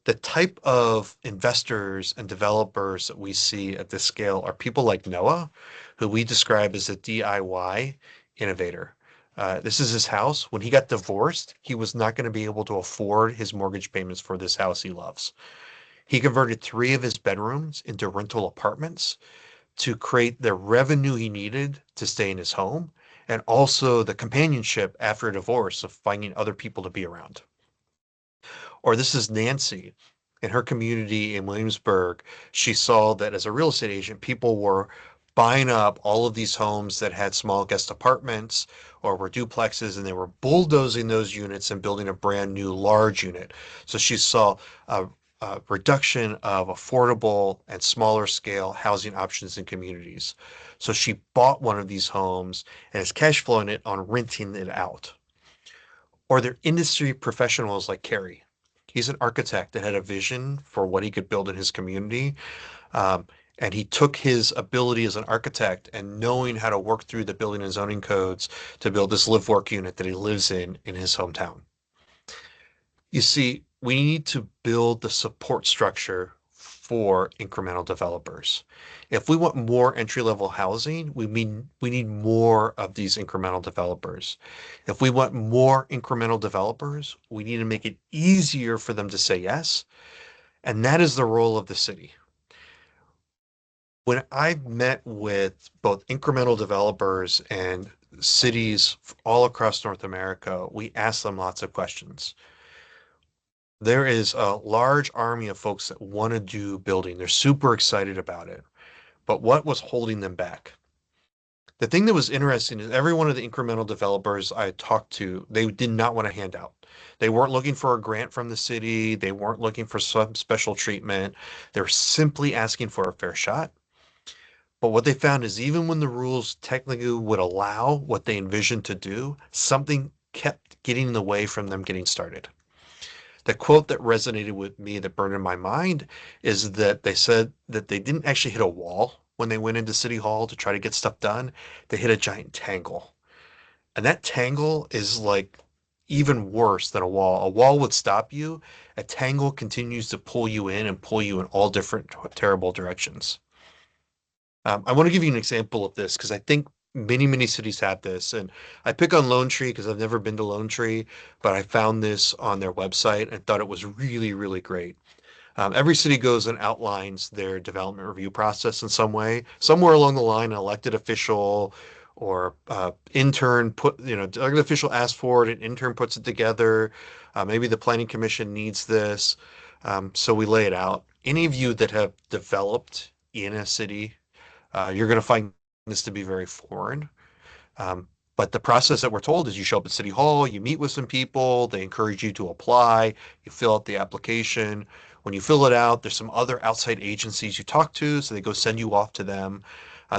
The type of investors and developers that we see at this scale are people like Noah, who we describe as a DIY innovator. This is his house. When he got divorced, he was not going to be able to afford his mortgage payments for this house he loves. He converted 3 of his bedrooms into rental apartments to create the revenue he needed to stay in his home and also the companionship after a divorce of finding other people to be around. Or this is Nancy. In her community in Williamsburg, she saw that as a real estate agent, people were buying up all of these homes that had small guest apartments or were duplexes, and they were bulldozing those units and building a brand new large unit. So she saw a reduction of affordable and smaller scale housing options in communities. So she bought one of these homes and is cash flowing it on renting it out. Or they're industry professionals like Kerry. He's an architect that had a vision for what he could build in his community. And he took his ability as an architect and knowing how to work through the building and zoning codes to build this live work unit that he lives in his hometown. You see, we need to build the support structure for incremental developers. If we want more entry-level housing, we need more of these incremental developers. If we want more incremental developers, we need to make it easier for them to say yes. And that is the role of the city. When I've met with both incremental developers and cities all across North America, we ask them lots of questions. There is a large army of folks that want to do building. They're super excited about it. But what was holding them back? The thing that was interesting is every one of the incremental developers I talked to, they did not want a handout. They weren't looking for a grant from the city. They weren't looking for some special treatment. They were simply asking for a fair shot. But what they found is even when the rules technically would allow what they envisioned to do, something kept getting in the way from them getting started. The quote that resonated with me that burned in my mind is that they said that they didn't actually hit a wall when they went into City Hall to try to get stuff done. They hit a giant tangle. And that tangle is like even worse than a wall. A wall would stop you. A tangle continues to pull you in and pull you in all different terrible directions. I want to give you an example of this because I think many cities have this. And I pick on Lone Tree because I've never been to Lone Tree, but I found this on their website and thought it was really great. Every city goes and outlines their development review process in some way. Somewhere along the line, an elected official or intern elected official asks for it, an intern puts it together. Maybe the planning commission needs this. So we lay it out. Any of you that have developed in a city, you're going to find this to be very foreign. But the process that we're told is you show up at City Hall, you meet with some people, they encourage you to apply, you fill out the application. When you fill it out, there's some other outside agencies you talk to, so they go send you off to them.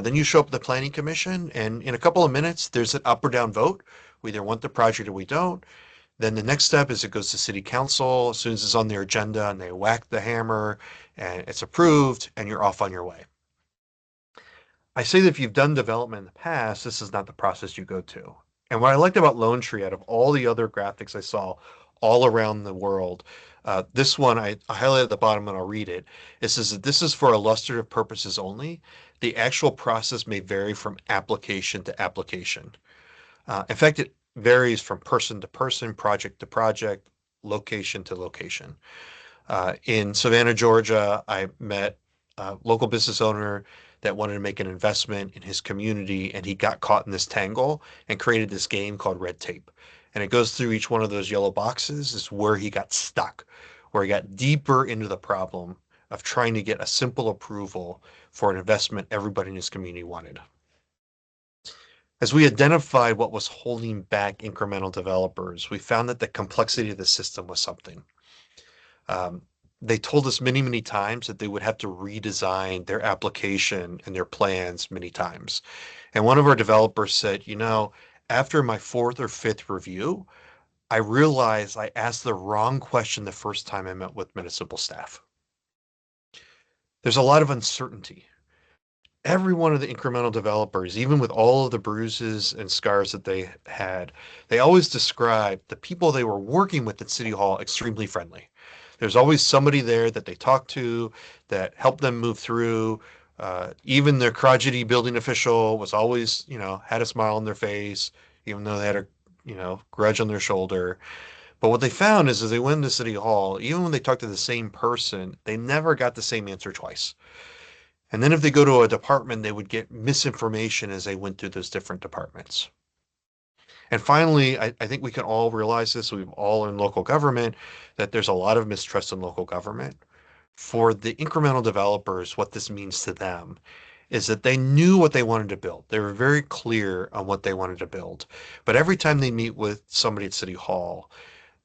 Then you show up at the Planning Commission, and in a couple of minutes, there's an up or down vote We either want the project or we don't. Then the next step is it goes to city council. As soon as it's on their agenda and they whack the hammer and it's approved and you're off on your way. I say that if you've done development in the past, this is not the process you go to. And what I liked about Lone Tree, out of all the other graphics I saw all around the world, this one I highlight at the bottom and I'll read it. It says that this is for illustrative purposes only. The actual process may vary from application to application. In fact, it varies from person to person, project to project, location to location. In Savannah, Georgia, I met a local business owner that wanted to make an investment in his community, and he got caught in this tangle and created this game called Red Tape. And it goes through each one of those yellow boxes is where he got stuck, where he got deeper into the problem of trying to get a simple approval for an investment everybody in his community wanted. As we identified what was holding back incremental developers, we found that the complexity of the system was something. Um, they told us many, many times that they would have to redesign their application and their plans many times. And one of our developers said, after my fourth or fifth review, I realized I asked the wrong question the first time I met with municipal staff. There's a lot of uncertainty. Every one of the incremental developers, even with all of the bruises and scars that they had, they always described the people they were working with at City Hall extremely friendly. There's always somebody there that they talk to that helped them move through. Even their crotchety building official was always, had a smile on their face, even though they had a, grudge on their shoulder. But what they found is as they went to City Hall, even when they talked to the same person, they never got the same answer twice. And then if they go to a department, they would get misinformation as they went through those different departments. And finally, I think we can all realize this, we've all in local government, that there's a lot of mistrust in local government. For the incremental developers, what this means to them is that they knew what they wanted to build. They were very clear on what they wanted to build. But every time they meet with somebody at City Hall,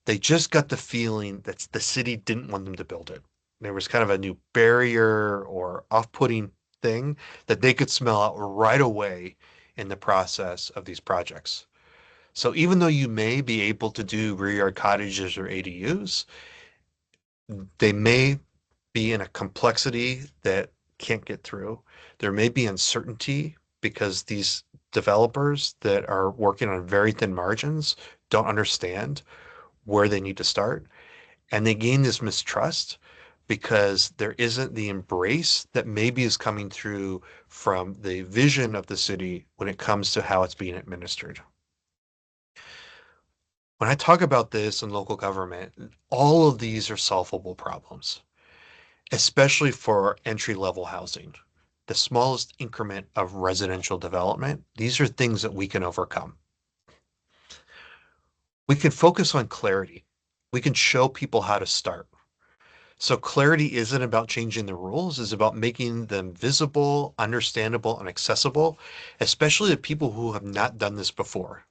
they just got the feeling that the city didn't want them to build it. There was kind of a new barrier or off-putting thing that they could smell out right away in the process of these projects. So even though you may be able to do rear yard cottages or ADUs, they may be in a complexity that can't get through. There may be uncertainty because these developers that are working on very thin margins don't understand where they need to start. And they gain this mistrust because there isn't the embrace that maybe is coming through from the vision of the city when it comes to how it's being administered. When I talk about this in local government, all of these are solvable problems, especially for entry-level housing. The smallest increment of residential development, these are things that we can overcome. We can focus on clarity. We can show people how to start. So clarity isn't about changing the rules, it's about making them visible, understandable, and accessible, especially to people who have not done this before.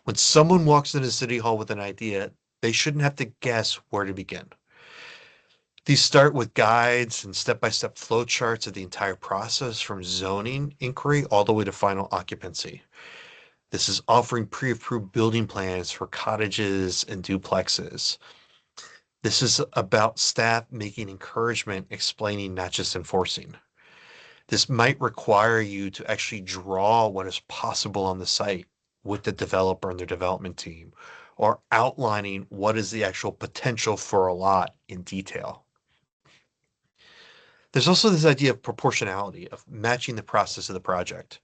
When someone walks into City Hall with an idea, they shouldn't have to guess where to begin. These start with guides and step-by-step flow charts of the entire process from zoning inquiry all the way to final occupancy. This is offering pre-approved building plans for cottages and duplexes. This is about staff making encouragement, explaining, not just enforcing. This might require you to actually draw what is possible on the site with the developer and their development team, or outlining what is the actual potential for a lot in detail. There's also this idea of proportionality, of matching the process of the project.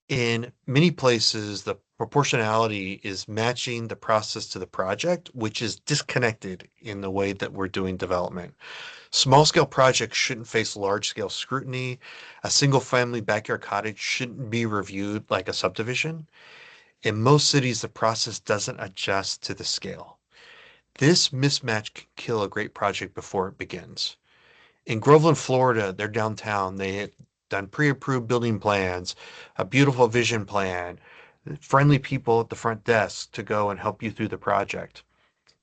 In many places, the proportionality is matching the process to the project, which is disconnected in the way that we're doing development. Small scale projects shouldn't face large scale scrutiny. A single family backyard cottage shouldn't be reviewed like a subdivision. In most cities, the process doesn't adjust to the scale. This mismatch can kill a great project before it begins. In Groveland, Florida, they're downtown. They had done pre-approved building plans, a beautiful vision plan, friendly people at the front desk to go and help you through the project.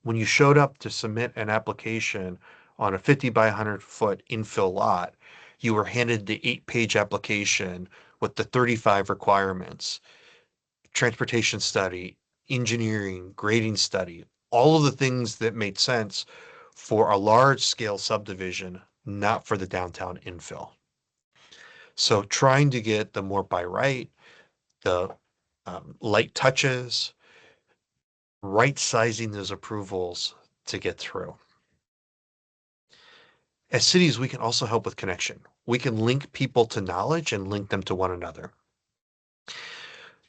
When you showed up to submit an application on a 50 by 100-foot infill lot, you were handed the 8-page application with the 35 requirements, transportation study, engineering, grading study, all of the things that made sense for a large scale subdivision, not for the downtown infill. So trying to get the more by right, the light touches, right sizing those approvals to get through. As cities, we can also help with connection. We can link people to knowledge and link them to one another.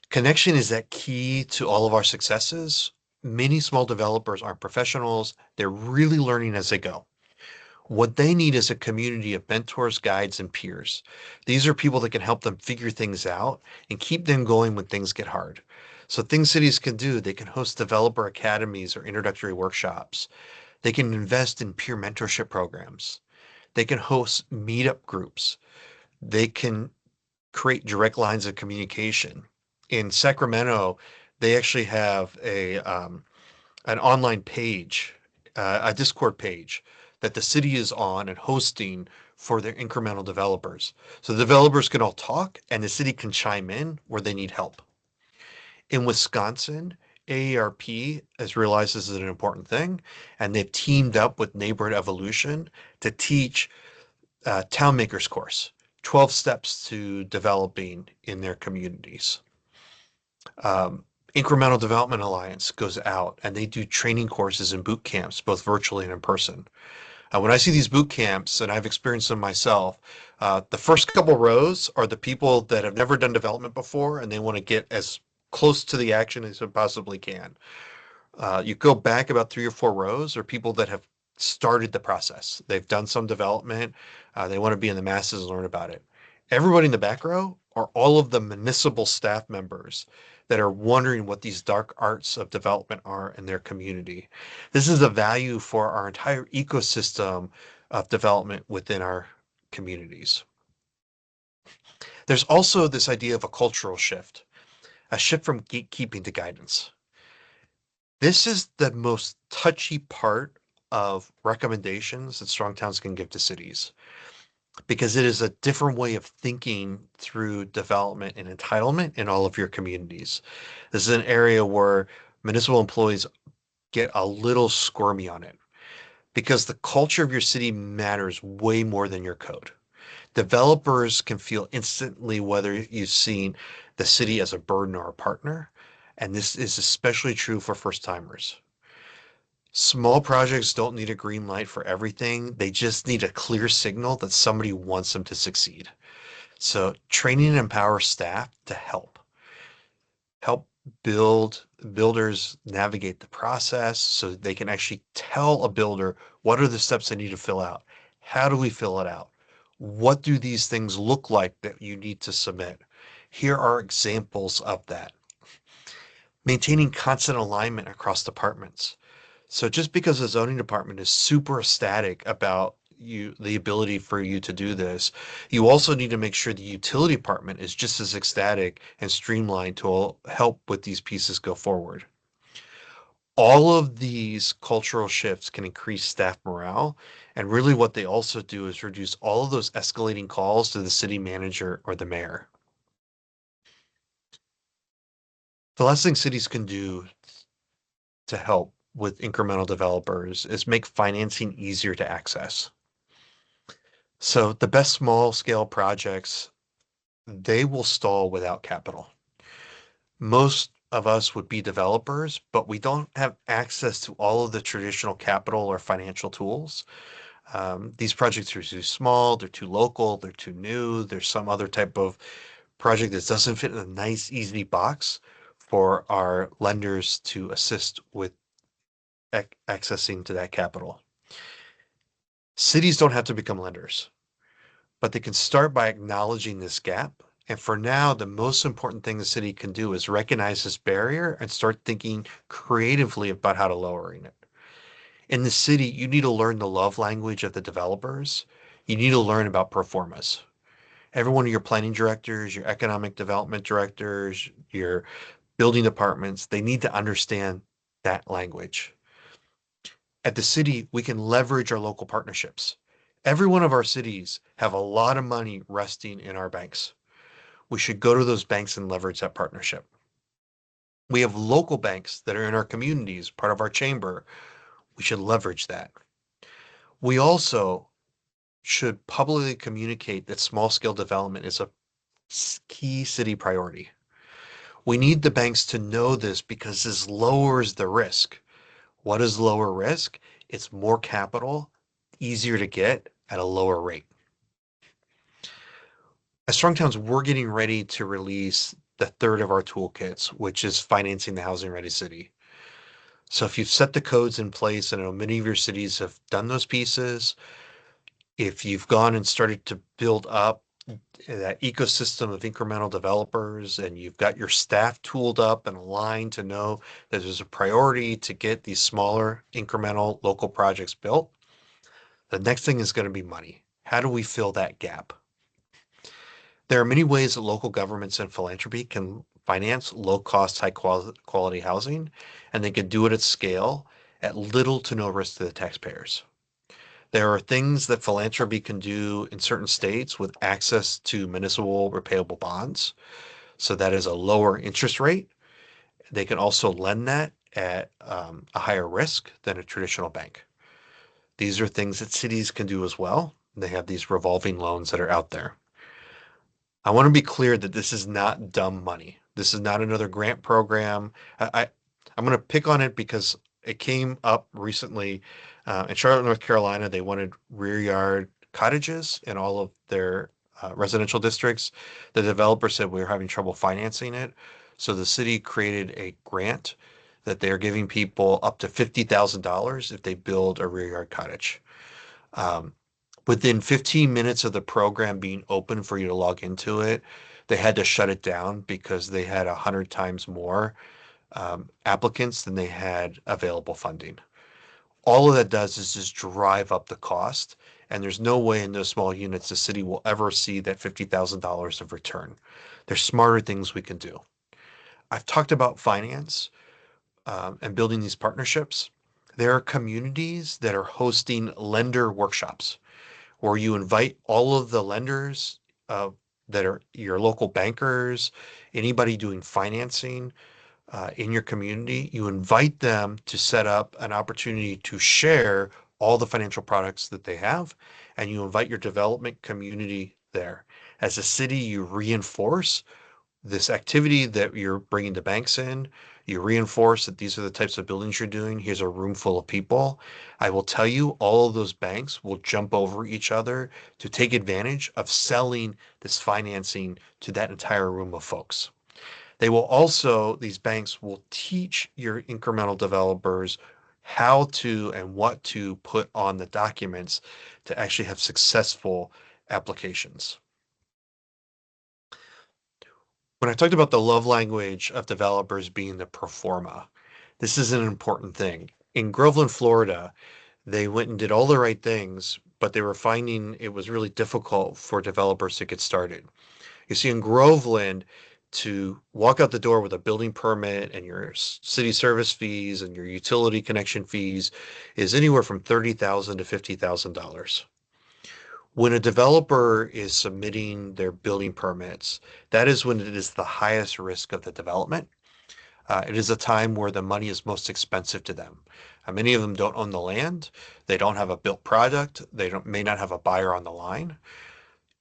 Connection is that key to all of our successes. Many small developers aren't professionals. They're really learning as they go. What they need is a community of mentors, guides, and peers. These are people that can help them figure things out and keep them going when things get hard. So things cities can do, they can host developer academies or introductory workshops. They can invest in peer mentorship programs. They can host meetup groups. They can create direct lines of communication. In Sacramento, they actually have an online page, a Discord page that the city is on and hosting for their incremental developers. So the developers can all talk and the city can chime in where they need help. In Wisconsin, AARP has realized this is an important thing, and they've teamed up with Neighborhood Evolution to teach Town Makers course, 12 steps to developing in their communities. Incremental Development Alliance goes out and they do training courses and boot camps, both virtually and in person. When I see these boot camps, and I've experienced them myself, the first couple rows are the people that have never done development before and they want to get as close to the action as they possibly can. You go back about 3 or 4 rows are people that have started the process. They've done some development. They want to be in the masses and learn about it. Everybody in the back row are all of the municipal staff members that are wondering what these dark arts of development are in their community. This is a value for our entire ecosystem of development within our communities. There's also this idea of a cultural shift, a shift from gatekeeping to guidance. This is the most touchy part of recommendations that strong towns can give to cities because it is a different way of thinking through development and entitlement in all of your communities. This is an area where municipal employees get a little squirmy on it because the culture of your city matters way more than your code. Developers can feel instantly whether you've seen the city as a burden or a partner, and this is especially true for first timers. Small projects don't need a green light for everything. They just need a clear signal that somebody wants them to succeed. So training and empower staff to help builders navigate the process so that they can actually tell a builder what are the steps they need to fill out. How do we fill it out? What do these things look like that you need to submit? Here are examples of that. Maintaining constant alignment across departments. So just because the zoning department is super ecstatic about the ability for you to do this, you also need to make sure the utility department is just as ecstatic and streamlined to help with these pieces go forward. All of these cultural shifts can increase staff morale, and really what they also do is reduce all of those escalating calls to the city manager or the mayor. The last thing cities can do to help with incremental developers is make financing easier to access. So the best small scale projects, they will stall without capital. Most of us would be developers, but we don't have access to all of the traditional capital or financial tools. These projects are too small, they're too local, they're too new. There's some other type of project that doesn't fit in a nice, easy box for our lenders to assist with accessing to that capital. Cities don't have to become lenders, but they can start by acknowledging this gap. And for now, the most important thing the city can do is recognize this barrier and start thinking creatively about how to lowering it. In the city, you need to learn the love language of the developers. You need to learn about performance. Every one of your planning directors, your economic development directors, your building departments, they need to understand that language. At the city, we can leverage our local partnerships. Every one of our cities have a lot of money resting in our banks. We should go to those banks and leverage that partnership. We have local banks that are in our communities, part of our chamber. We should leverage that. We also should publicly communicate that small scale development is a key city priority. We need the banks to know this because this lowers the risk. What is lower risk? It's more capital, easier to get at a lower rate. At Strong Towns, we're getting ready to release the third of our toolkits, which is financing the housing ready city. So if you've set the codes in place, and I know many of your cities have done those pieces, if you've gone and started to build up that ecosystem of incremental developers and you've got your staff tooled up and aligned to know that there's a priority to get these smaller incremental local projects built, the next thing is going to be money. How do we fill that gap? There are many ways that local governments and philanthropy can finance low cost, high quality housing, and they can do it at scale at little to no risk to the taxpayers. There are things that philanthropy can do in certain states with access to municipal repayable bonds. So that is a lower interest rate. They can also lend that at a higher risk than a traditional bank. These are things that cities can do as well. They have these revolving loans that are out there. I want to be clear that this is not dumb money. This is not another grant program. I'm going to pick on it because it came up recently in Charlotte, North Carolina. They wanted rear yard cottages in all of their residential districts. The developer said we were having trouble financing it. So the city created a grant that they are giving people up to $50,000 if they build a rear yard cottage. Um, Within 15 minutes of the program being open for you to log into it, they had to shut it down because they had 100 times more applicants than they had available funding. All of that does is just drive up the cost. And there's no way in those small units the city will ever see that $50,000 of return. There's smarter things we can do. I've talked about finance and building these partnerships. There are communities that are hosting lender workshops where you invite all of the lenders that are your local bankers, anybody doing financing in your community. You invite them to set up an opportunity to share all the financial products that they have, and you invite your development community there. As a city, you reinforce this activity that you're bringing the banks in. You reinforce that these are the types of buildings you're doing. Here's a room full of people. I will tell you, all of those banks will jump over each other to take advantage of selling this financing to that entire room of folks. They will also, these banks will teach your incremental developers how to and what to put on the documents to actually have successful applications. When I talked about the love language of developers being the pro forma, this is an important thing. In Groveland, Florida, they went and did all the right things, but they were finding it was really difficult for developers to get started. You see, in Groveland, to walk out the door with a building permit and your city service fees and your utility connection fees is anywhere from $30,000 to $50,000. When a developer is submitting their building permits, that is when it is the highest risk of the development. It is a time where the money is most expensive to them. Many of them don't own the land. They don't have a built product. May not have a buyer on the line.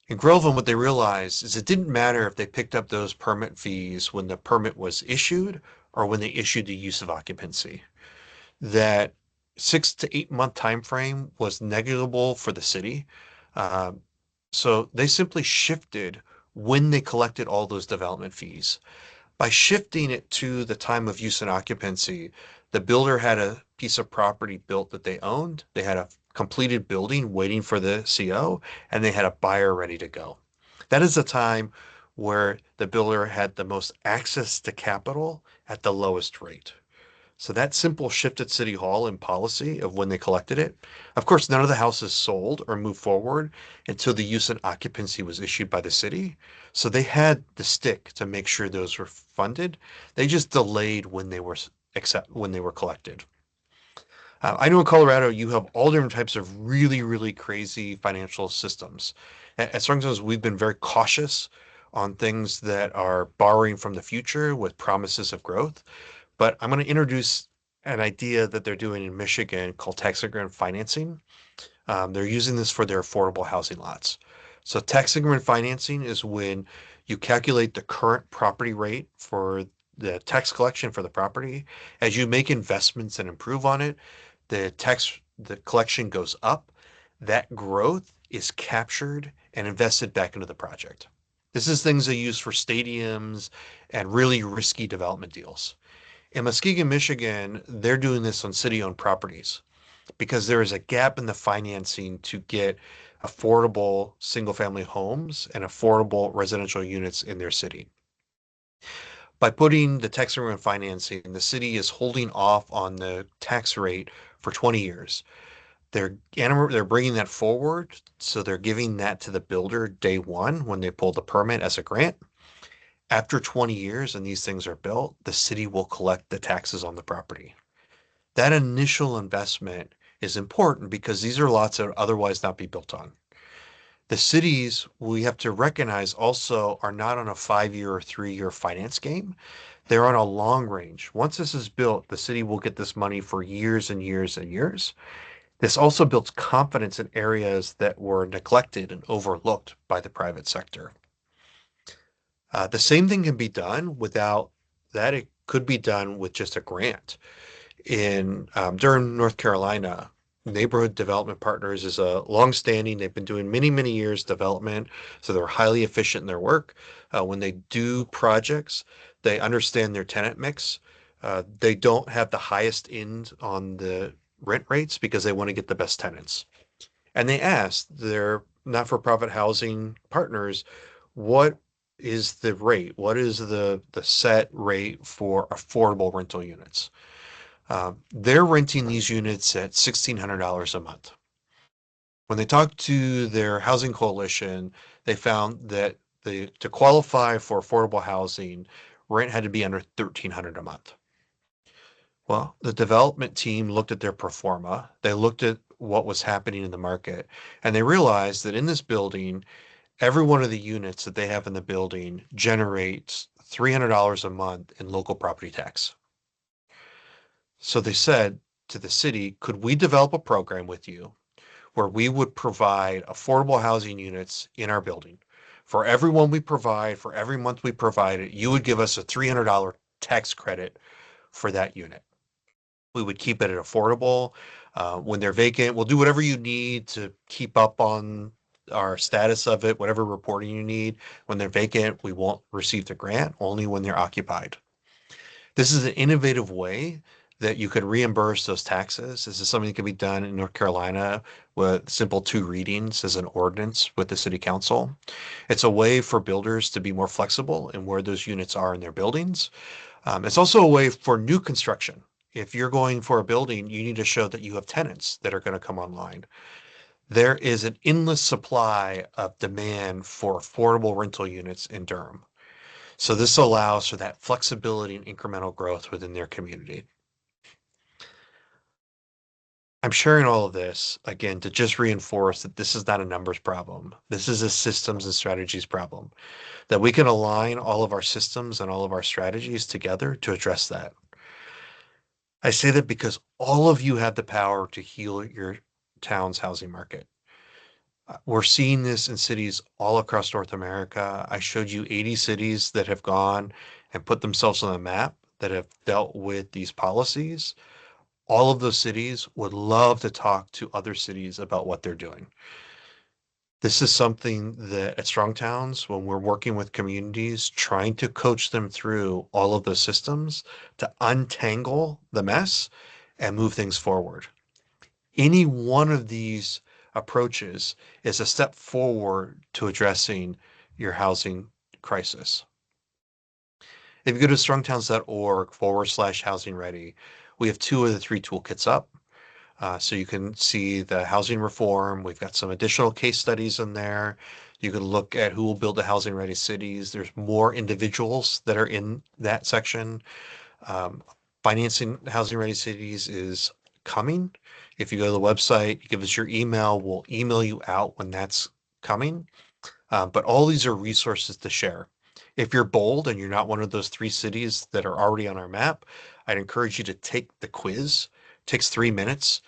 In Groveland, what they realized is it didn't matter if they picked up those permit fees when the permit was issued or when they issued the use of occupancy. That 6 to 8 month time frame was negligible for the city. Um, so they simply shifted when they collected all those development fees. By shifting it to the time of use and occupancy, the builder had a piece of property built that they owned. They had a completed building waiting for the CO, and they had a buyer ready to go. That is a time where the builder had the most access to capital at the lowest rate. So that simple shift at City Hall in policy of when they collected it. Of course, none of the houses sold or moved forward until the use and occupancy was issued by the city. So they had the stick to make sure those were funded. They just delayed when they were collected. I know in Colorado you have all different types of really, really crazy financial systems. At Strong Towns, we've been very cautious on things that are borrowing from the future with promises of growth. But I'm going to introduce an idea that they're doing in Michigan called tax increment financing. They're using this for their affordable housing lots. So tax increment financing is when you calculate the current property rate for the tax collection for the property. As you make investments and improve on it, the collection goes up. That growth is captured and invested back into the project. This is things they use for stadiums and really risky development deals. In Muskegon, Michigan, they're doing this on city-owned properties because there is a gap in the financing to get affordable single-family homes and affordable residential units in their city. By putting the tax increment financing, the city is holding off on the tax rate for 20 years. They're bringing that forward, so they're giving that to the builder day one when they pull the permit as a grant. After 20 years and these things are built, the city will collect the taxes on the property. That initial investment is important because these are lots that would otherwise not be built on. The cities, we have to recognize, also are not on a 5-year or 3-year finance game. They're on a long range. Once this is built, the city will get this money for years and years and years. This also builds confidence in areas that were neglected and overlooked by the private sector. The same thing can be done without that. It could be done with just a grant. In Durham, North Carolina, Neighborhood Development Partners is a long-standing, they've been doing many, many years development, so they're highly efficient in their work. When they do projects, they understand their tenant mix. They don't have the highest end on the rent rates because they want to get the best tenants. And they asked their not-for-profit housing partners, what is the rate? What is the set rate for affordable rental units? They're renting these units at $1,600 a month. When they talked to their housing coalition, they found that to qualify for affordable housing, rent had to be under $1,300 a month. Well, the development team looked at their pro forma. They looked at what was happening in the market, and they realized that in this building, every one of the units that they have in the building generates $300 a month in local property tax. So they said to the city, could we develop a program with you where we would provide affordable housing units in our building? For everyone we provide, for every month we provide it, you would give us a $300 tax credit for that unit. We would keep it at affordable. When they're vacant, we'll do whatever you need to keep up on our status of it, whatever reporting you need. When they're vacant, we won't receive the grant, only when they're occupied. This is an innovative way that you could reimburse those taxes. This is something that can be done in North Carolina with simple 2 readings as an ordinance with the city council. It's a way for builders to be more flexible in where those units are in their buildings. It's also a way for new construction. If you're going for a building, you need to show that you have tenants that are going to come online. There is an endless supply of demand for affordable rental units in Durham. So this allows for that flexibility and incremental growth within their community. I'm sharing all of this again to just reinforce that this is not a numbers problem. This is a systems and strategies problem, that we can align all of our systems and all of our strategies together to address that. I say that because all of you have the power to heal your town's housing market. We're seeing this in cities all across North America. I showed you 80 cities that have gone and put themselves on the map that have dealt with these policies. All of those cities would love to talk to other cities about what they're doing. This is something that at Strong Towns, when we're working with communities, trying to coach them through all of those systems to untangle the mess and move things forward. Any one of these approaches is a step forward to addressing your housing crisis. If you go to strongtowns.org/housing ready, we have 2 of the 3 toolkits up. So you can see the housing reform. We've got some additional case studies in there. You can look at who will build the housing ready cities. There's more individuals that are in that section. Financing housing ready cities is coming. If you go to the website, give us your email, we'll email you out when that's coming. But all these are resources to share. If you're bold and you're not one of those 3 cities that are already on our map, I'd encourage you to take the quiz. It takes 3 minutes.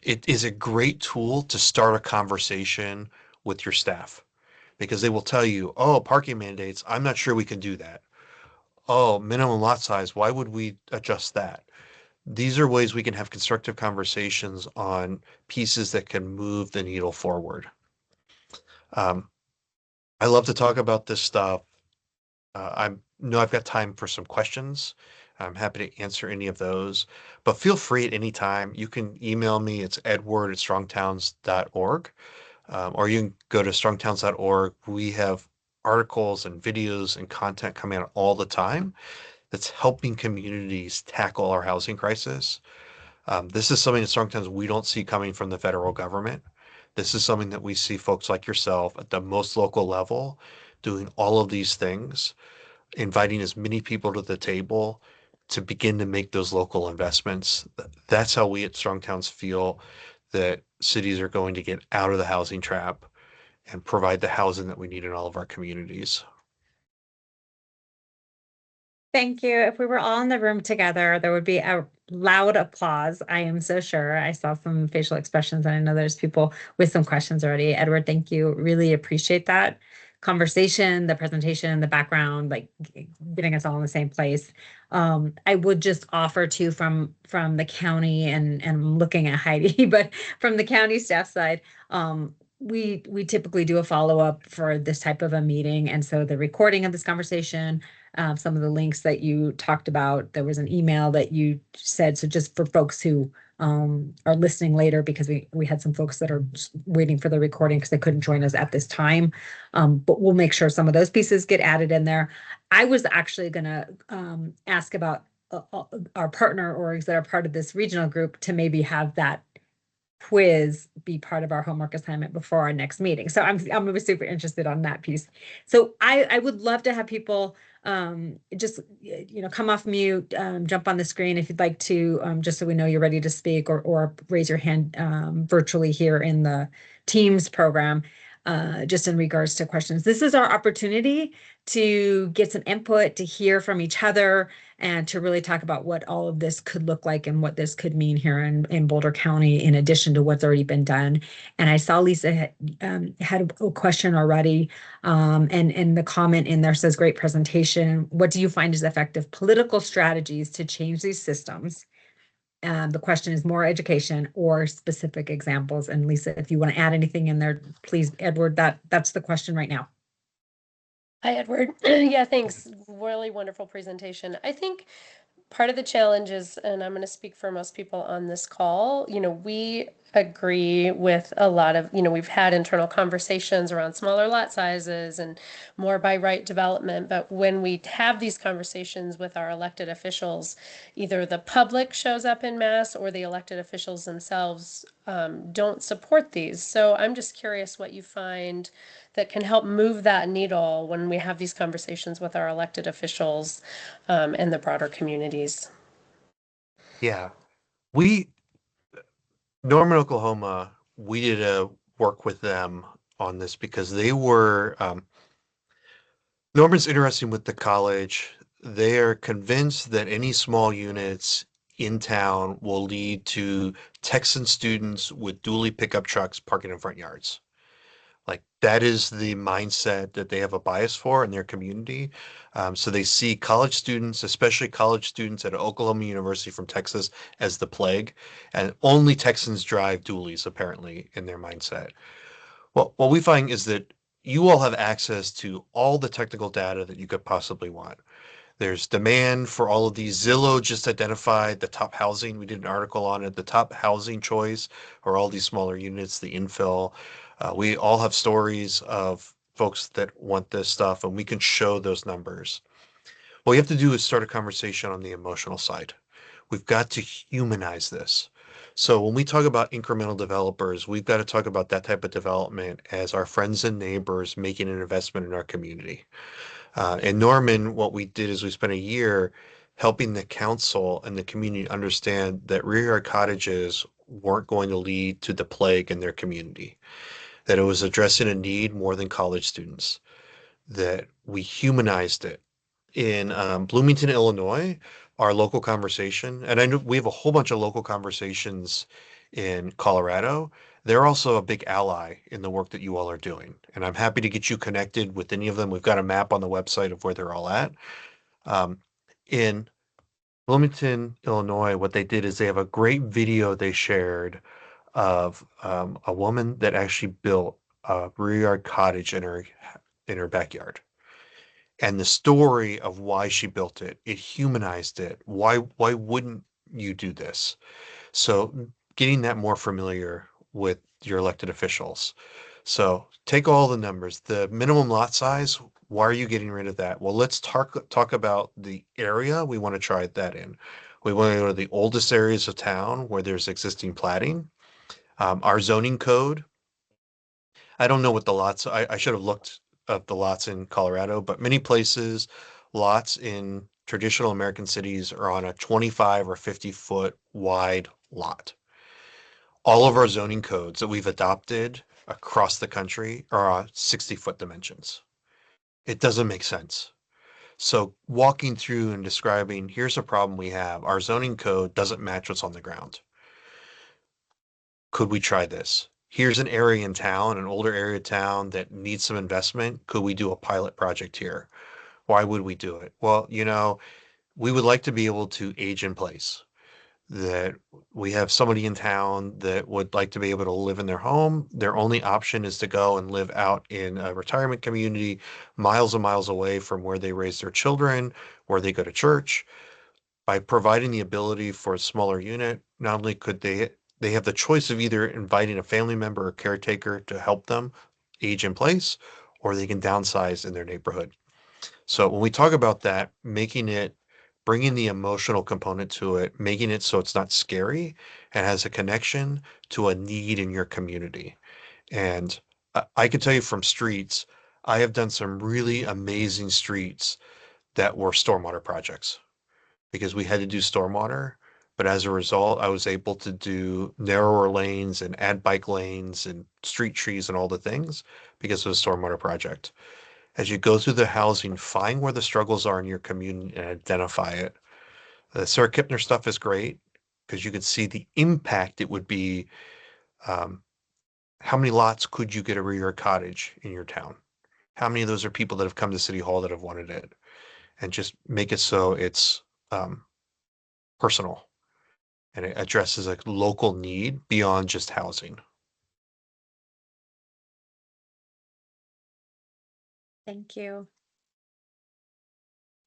It is a great tool to start a conversation with your staff because they will tell you, oh, parking mandates, I'm not sure we can do that. Oh, minimum lot size, why would we adjust that? These are ways we can have constructive conversations on pieces that can move the needle forward. Um, I love to talk about this stuff. I know I've got time for some questions. I'm happy to answer any of those, but feel free at any time. You can email me. It's edward@strongtowns.org, or you can go to strongtowns.org. We have articles and videos and content coming out all the time that's helping communities tackle our housing crisis. This is something that sometimes we don't see coming from the federal government. This is something that we see folks like yourself at the most local level doing all of these things, inviting as many people to the table to begin to make those local investments. That's how we at Strong Towns feel that cities are going to get out of the housing trap and provide the housing that we need in all of our communities. Thank you. If we were all in the room together, there would be a loud applause. I am so sure. I saw some facial expressions, and I know there's people with some questions already. Edward, thank you. Really appreciate that conversation, the presentation, the background, like getting us all in the same place. I would just offer too from the county, and I'm looking at Heidi, but from the county staff side, we typically do a follow-up for this type of a meeting. And so the recording of this conversation, some of the links that you talked about. There was an email that you said, so just for folks who are listening later, because we had some folks that are waiting for the recording because they couldn't join us at this time. But we'll make sure some of those pieces get added in there. I was actually going to ask about our partner orgs that are part of this regional group to maybe have that quiz be part of our homework assignment before our next meeting. So I'm gonna be super interested on that piece. So I would love to have people just come off mute, jump on the screen if you'd like to, just so we know you're ready to speak, or raise your hand virtually here in the Teams program, just in regards to questions. This is our opportunity to get some input, to hear from each other, and to really talk about what all of this could look like and what this could mean here in Boulder County, in addition to what's already been done. And I saw Lisa had a question already, and the comment in there says, great presentation. What do you find is effective political strategies to change these systems? The question is more education or specific examples. And Lisa, if you want to add anything in there, please, Edward, that's the question right now. Hi, Edward. Yeah, thanks. Really wonderful presentation. I think part of the challenge is, and I'm going to speak for most people on this call, we agree with a lot of, we've had internal conversations around smaller lot sizes and more by right development. But when we have these conversations with our elected officials, either the public shows up in mass or the elected officials themselves don't support these. So I'm just curious what you find that can help move that needle when we have these conversations with our elected officials and the broader communities. Yeah, we Norman, Oklahoma, we did a work with them on this because they were Norman's interesting with the college. They are convinced that any small units in town will lead to Texan students with dually pickup trucks parking in front yards. Like that is the mindset that they have a bias for in their community. So they see college students, especially college students at Oklahoma University from Texas, as the plague, and only Texans drive dualies apparently in their mindset. Well, what we find is that you all have access to all the technical data that you could possibly want. There's demand for all of these. Zillow just identified the top housing. We did an article on it. The top housing choice are all these smaller units, the infill. We all have stories of folks that want this stuff, and we can show those numbers. What you have to do is start a conversation on the emotional side. We've got to humanize this. So when we talk about incremental developers, we've got to talk about that type of development as our friends and neighbors making an investment in our community. In Norman, what we did is we spent a year helping the council and the community understand that rear yard cottages weren't going to lead to the plague in their community. that it was addressing a need more than college students, that we humanized it. In Bloomington, Illinois, our local conversation, and I know we have a whole bunch of local conversations in Colorado. They're also a big ally in the work that you all are doing. And I'm happy to get you connected with any of them. We've got a map on the website of where they're all at. Um, in Bloomington, Illinois, what they did is they have a great video they shared of a woman that actually built a rear yard cottage in her backyard. And the story of why she built it, it humanized it. Why wouldn't you do this? So getting that more familiar with your elected officials. So take all the numbers, the minimum lot size. Why are you getting rid of that? Well, let's talk about the area we want to try that in. We want to go to the oldest areas of town where there's existing plating. Our zoning code. I don't know what the lots. I should have looked up the lots in Colorado, but many places, lots in traditional American cities are on a 25 or 50-foot wide lot. All of our zoning codes that we've adopted across the country are on 60-foot dimensions. It doesn't make sense. So walking through and describing, here's a problem we have. Our zoning code doesn't match what's on the ground. Could we try this? Here's an area in town, an older area of town that needs some investment. Could we do a pilot project here? Why would we do it? Well, we would like to be able to age in place, that we have somebody in town that would like to be able to live in their home. Their only option is to go and live out in a retirement community miles and miles away from where they raise their children, where they go to church. By providing the ability for a smaller unit, not only could they have the choice of either inviting a family member or caretaker to help them age in place, or they can downsize in their neighborhood. So when we talk about that, bringing the emotional component to it, making it so it's not scary and has a connection to a need in your community. And I can tell you from streets, I have done some really amazing streets that were stormwater projects because we had to do stormwater. But as a result, I was able to do narrower lanes and add bike lanes and street trees and all the things because of a stormwater project. As you go through the housing, find where the struggles are in your community and identify it. The Sarah Kipner stuff is great because you can see the impact it would be. Um, how many lots could you get a rear yard cottage in your town? How many of those are people that have come to City Hall that have wanted it? And just make it so it's um, personal and it addresses a local need beyond just housing. Thank you.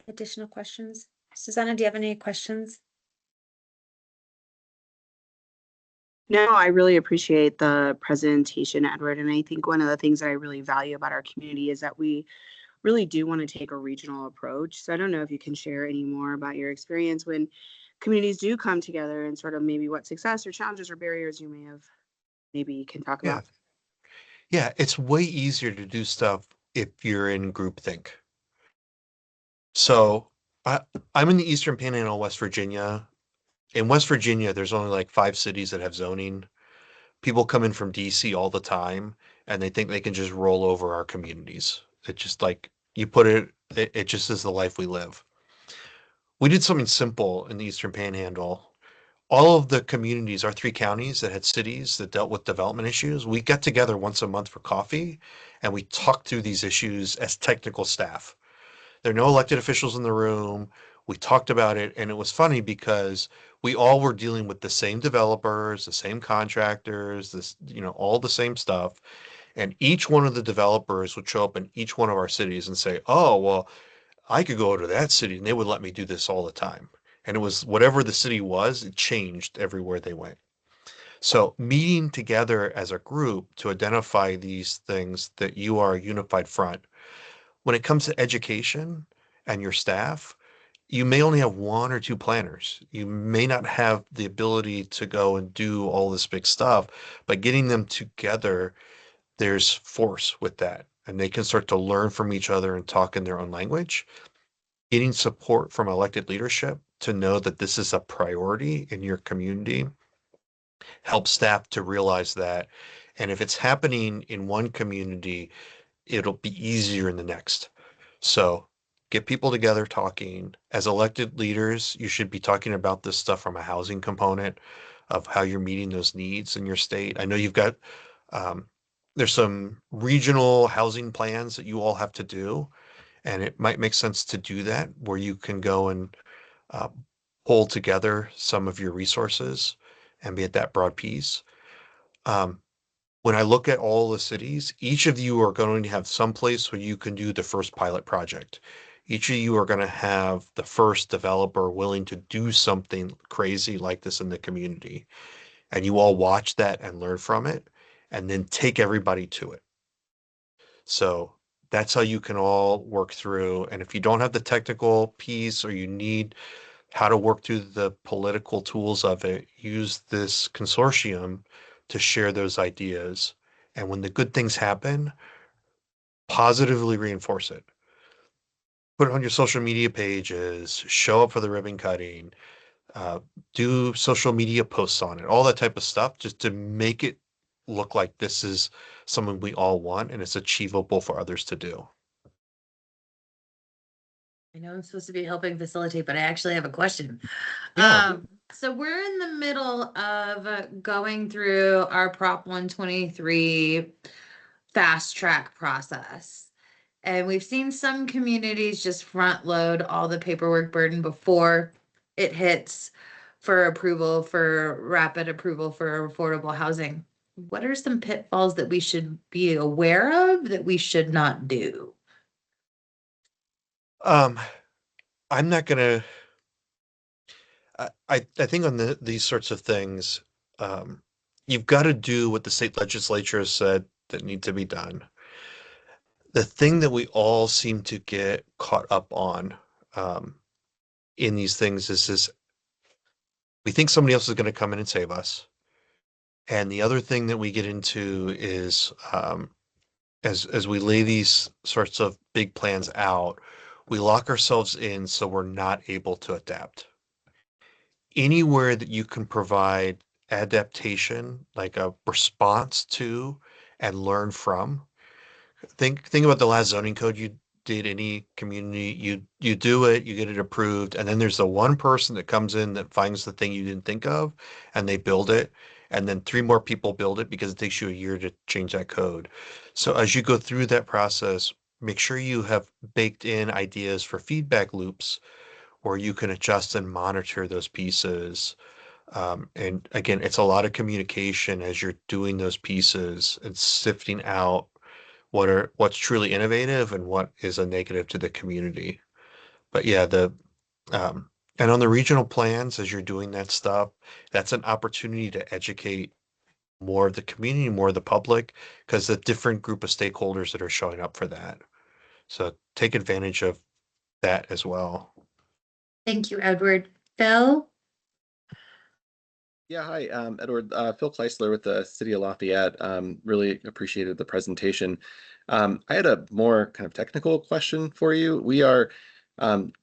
Additional questions? Susanna, do you have any questions? No, I really appreciate the presentation, Edward. And I think one of the things that I really value about our community is that we really do want to take a regional approach. So I don't know if you can share any more about your experience when communities do come together and sort of maybe what success or challenges or barriers you may have maybe you can talk Yeah. about. Yeah. It's way easier to do stuff if you're in groupthink. So I, I'm in the Eastern Panhandle, West Virginia. In West Virginia, there's only like 5 cities that have zoning. People come in from DC all the time and they think they can just roll over our communities. It just like you put it just is the life we live. We did something simple in the Eastern Panhandle. All of the communities, our 3 counties that had cities that dealt with development issues, we got together once a month for coffee and we talked through these issues as technical staff. There are no elected officials in the room. We talked about it, and it was funny because we all were dealing with the same developers, the same contractors, all the same stuff. And each one of the developers would show up in each one of our cities and say, "Oh, well, I could go to that city and they would let me do this all the time." And it was whatever the city was, it changed everywhere they went. So meeting together as a group to identify these things that you are a unified front. When it comes to education and your staff, you may only have 1 or 2 planners. You may not have the ability to go and do all this big stuff, but getting them together, there's force with that. And they can start to learn from each other and talk in their own language. Getting support from elected leadership to know that this is a priority in your community helps staff to realize that. And if it's happening in one community, it'll be easier in the next. So get people together talking. As elected leaders, you should be talking about this stuff from a housing component of how you're meeting those needs in your state. I know you've got um, there's some regional housing plans that you all have to do, and it might make sense to do that where you can go and uh, pull together some of your resources and be at that broad piece. Um, when I look at all the cities, each of you are going to have some place where you can do the first pilot project. Each of you are going to have the first developer willing to do something crazy like this in the community. And you all watch that and learn from it and then take everybody to it. So that's how you can all work through. And if you don't have the technical piece or you need how to work through the political tools of it, use this consortium to share those ideas. And when the good things happen, positively reinforce it. Put it on your social media pages, show up for the ribbon cutting, uh, do social media posts on it, all that type of stuff, just to make it look like this is something we all want and it's achievable for others to do. I know I'm supposed to be helping facilitate, but I actually have a question. Yeah. So we're in the middle of going through our Prop 123 fast track process. And we've seen some communities just front load all the paperwork burden before it hits for approval, for rapid approval for affordable housing. What are some pitfalls that we should be aware of that we should not do? Um, I'm not gonna I think on these sorts of things, um, you've got to do what the state legislature has said that need to be done. The thing that we all seem to get caught up on um, in these things is this: we think somebody else is going to come in and save us. And the other thing that we get into is as we lay these sorts of big plans out, we lock ourselves in so we're not able to adapt. Anywhere that you can provide adaptation, like a response to and learn from. Think about the last zoning code you did. Any community, you do it, you get it approved, and then there's the one person that comes in that finds the thing you didn't think of, and they build it, and then three more people build it because it takes you a year to change that code. So as you go through that process, make sure you have baked in ideas for feedback loops where you can adjust and monitor those pieces. And again, it's a lot of communication as you're doing those pieces and sifting out what's truly innovative and what is a negative to the community. But yeah, the and on the regional plans, as you're doing that stuff, that's an opportunity to educate more of the community, more of the public, because the different group of stakeholders that are showing up for that. So take advantage of that as well. Thank you, Edward. Phil? Yeah, hi, Edward. Phil Kleisler with the City of Lafayette. Really appreciated the presentation. I had a more kind of technical question for you. We are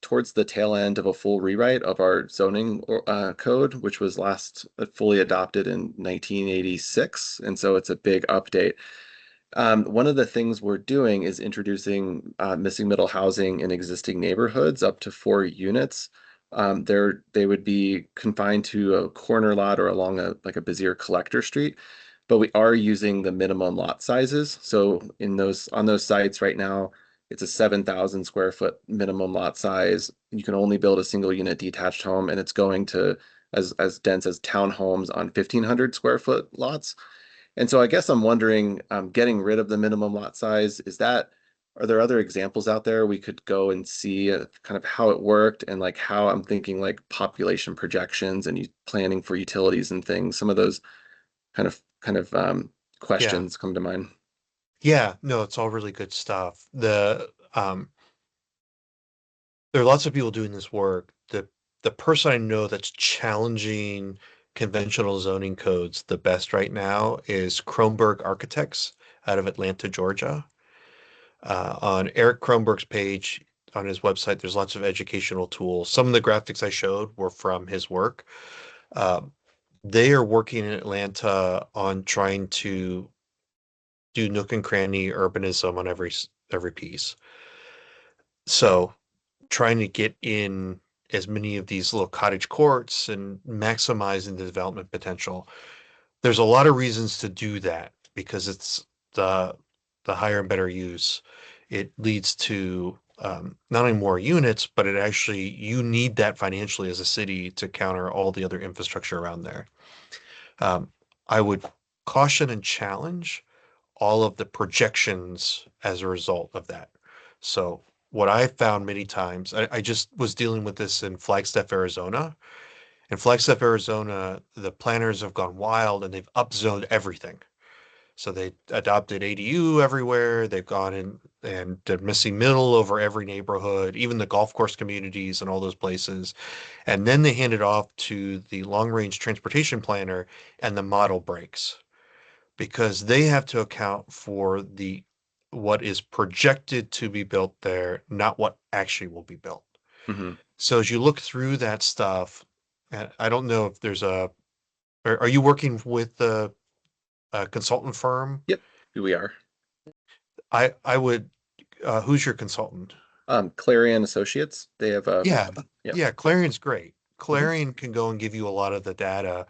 towards the tail end of a full rewrite of our zoning code, which was last fully adopted in 1986, and so it's a big update. One of the things we're doing is introducing missing middle housing in existing neighborhoods up to 4 units. They would be confined to a corner lot or along a busier collector street, but we are using the minimum lot sizes. So on those sites right now, it's a 7,000 square foot minimum lot size. You can only build a single unit detached home, and it's going to as dense as townhomes on 1,500 square foot lots. And so I guess I'm wondering, getting rid of the minimum lot size, are there other examples out there we could go and see kind of how it worked and like how I'm thinking like population projections and planning for utilities and things, some of those kind of Yeah. questions come to mind. Yeah, no, it's all really good stuff. There are lots of people doing this work. The person I know that's challenging conventional zoning codes the best right now is Kronberg Architects out of Atlanta, Georgia. On Eric Kronberg's page on his website, there's lots of educational tools. Some of the graphics I showed were from his work. Um, they are working in Atlanta on trying to do nook and cranny urbanism on every piece. So trying to get in as many of these little cottage courts and maximizing the development potential. There's a lot of reasons to do that because it's the the higher and better use. It leads to not only more units, but it actually you need that financially as a city to counter all the other infrastructure around there. Um, I would caution and challenge all of the projections as a result of that. So what I found many times, I just was dealing with this in Flagstaff, Arizona. In Flagstaff, Arizona, the planners have gone wild and they've upzoned everything. So they adopted ADU everywhere. They've gone in and they're missing middle over every neighborhood, even the golf course communities and all those places. And then they hand it off to the long range transportation planner and the model breaks because they have to account for the what is projected to be built there, not what actually will be built. Mhm. So as you look through that stuff, and I don't know if there's are you working with a consultant firm? Yep, we are. I would, who's your consultant? Clarion Associates. They have Yeah, yeah. yeah, Clarion's great. Mhm. Clarion can go and give you a lot of the data.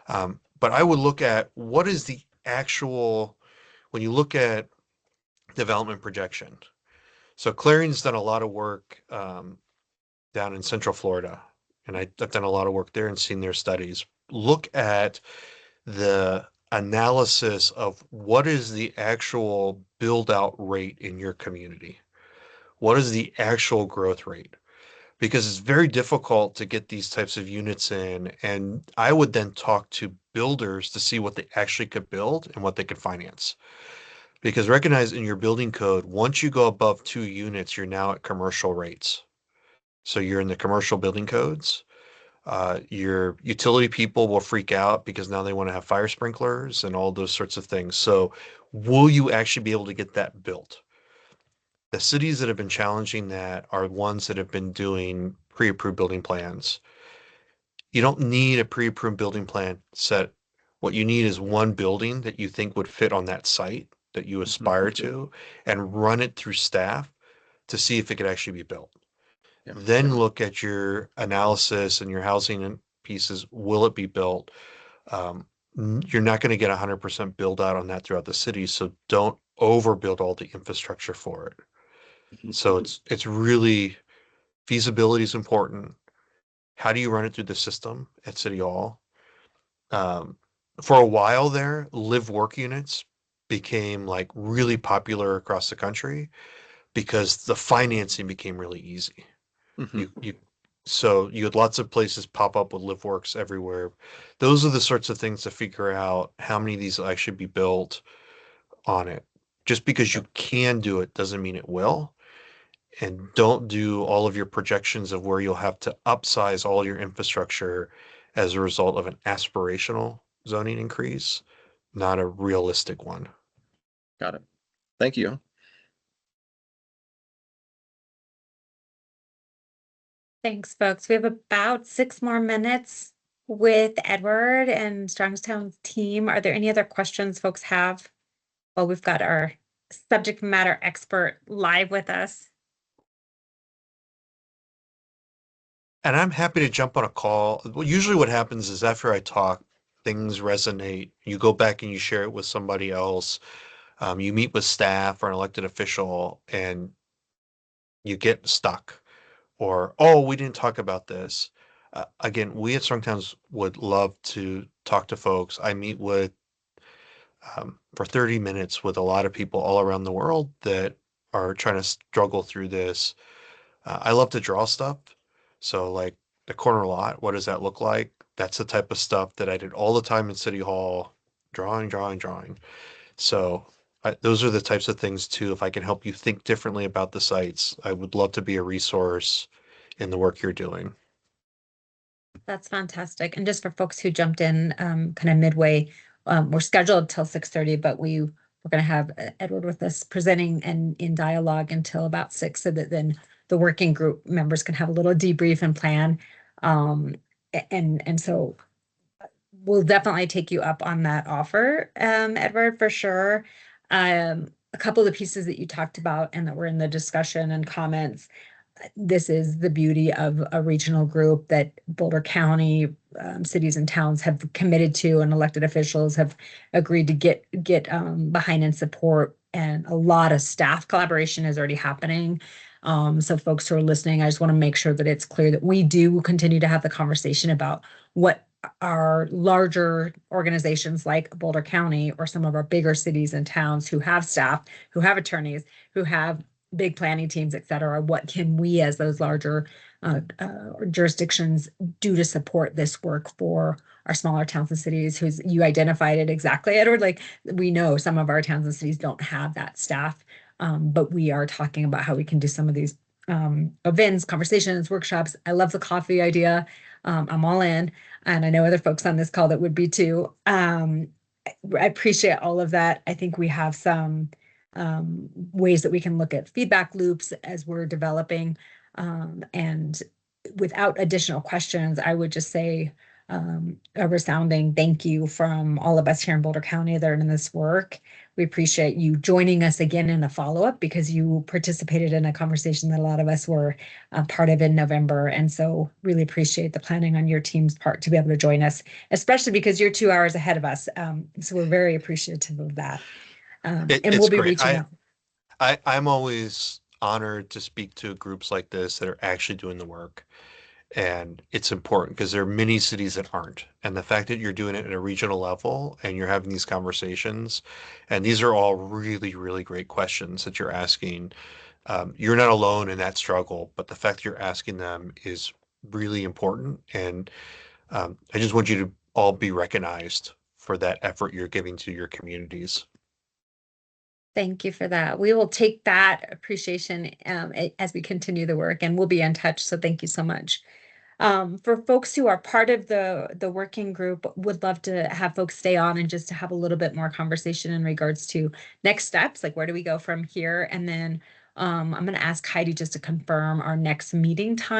But I would look at what is the actual, when you look at development projection. So Clarion's done a lot of work down in Central Florida, and I've done a lot of work there and seen their studies. Look at the analysis of what is the actual build out rate in your community. What is the actual growth rate? Because it's very difficult to get these types of units in. And I would then talk to builders to see what they actually could build and what they could finance. Because recognize in your building code, once you go above 2 units, you're now at commercial rates. So you're in the commercial building codes. Your utility people will freak out because now they want to have fire sprinklers and all those sorts of things. So will you actually be able to get that built? The cities that have been challenging that are ones that have been doing pre-approved building plans. You don't need a pre-approved building plan set. What you need is one building that you think would fit on that site that you Mhm. aspire to and run it through staff to see if it could actually be built. Yeah. Then look at your analysis and your housing and pieces. Will it be built? Um, you're not going to get 100% build out on that throughout the city, so don't overbuild all the infrastructure for it. Mhm. So it's really feasibility is important. How do you run it through the system at City Hall? Um, for a while there, live work units became like really popular across the country because the financing became really easy. Mhm. You so you had lots of places pop up with live works everywhere. Those are the sorts of things to figure out how many of these will actually be built on it. Just because Yeah. you can do it doesn't mean it will. And don't do all of your projections of where you'll have to upsize all your infrastructure as a result of an aspirational zoning increase, not a realistic one. Got it. Thank you. Thanks, folks. We have about 6 more minutes with Edward and Strongstown's team. Are there any other questions folks have? Well, we've got our subject matter expert live with us. And I'm happy to jump on a call. Well, usually what happens is after I talk, things resonate. You go back and you share it with somebody else. You meet with staff or an elected official and you get stuck. Or, oh, we didn't talk about this. Again, we at Strongtowns would love to talk to folks. I meet with for 30 minutes with a lot of people all around the world that are trying to struggle through this. I love to draw stuff. So, like the corner lot, what does that look like? That's the type of stuff that I did all the time in City Hall, drawing, drawing, drawing. So, those are the types of things too. If I can help you think differently about the sites, I would love to be a resource in the work you're doing. That's fantastic. And just for folks who jumped in kind of midway, we're scheduled till 6:30, but we're going to have Edward with us presenting and in dialogue until about 6 so that then the working group members can have a little debrief and plan. And so we'll definitely take you up on that offer, Edward, for sure. A couple of the pieces that you talked about and that were in the discussion and comments, this is the beauty of a regional group that Boulder County cities and towns have committed to, and elected officials have agreed to get behind and support. And a lot of staff collaboration is already happening. So folks who are listening, I just want to make sure that it's clear that we do continue to have the conversation about what our larger organizations like Boulder County or some of our bigger cities and towns who have staff, who have attorneys, who have big planning teams, et cetera, what can we as those larger jurisdictions do to support this work for our smaller towns and cities? Who's, you identified it exactly, Edward, like we know some of our towns and cities don't have that staff, but we are talking about how we can do some of these events, conversations, workshops. I love the coffee idea. I'm all in, and I know other folks on this call that would be too. I appreciate all of that. I think we have some ways that we can look at feedback loops as we're developing. And without additional questions, I would just say a resounding thank you from all of us here in Boulder County that are in this work. We appreciate you joining us again in a follow-up because you participated in a conversation that a lot of us were part of in November. And so really appreciate the planning on your team's part to be able to join us, especially because you're 2 hours ahead of us. So we're very appreciative of that. And It's we'll be great. reaching out. I'm always honored to speak to groups like this that are actually doing the work. And it's important because there are many cities that aren't. And the fact that you're doing it at a regional level and you're having these conversations, and these are all really, really great questions that you're asking. You're not alone in that struggle, but the fact that you're asking them is really important. And I just want you to all be recognized for that effort you're giving to your communities. Thank you for that. We will take that appreciation as we continue the work, and we'll be in touch. So thank you so much. For folks who are part of the working group, would love to have folks stay on and just to have a little bit more conversation in regards to next steps, like where do we go from here? And then I'm going to ask Heidi just to confirm our next meeting time.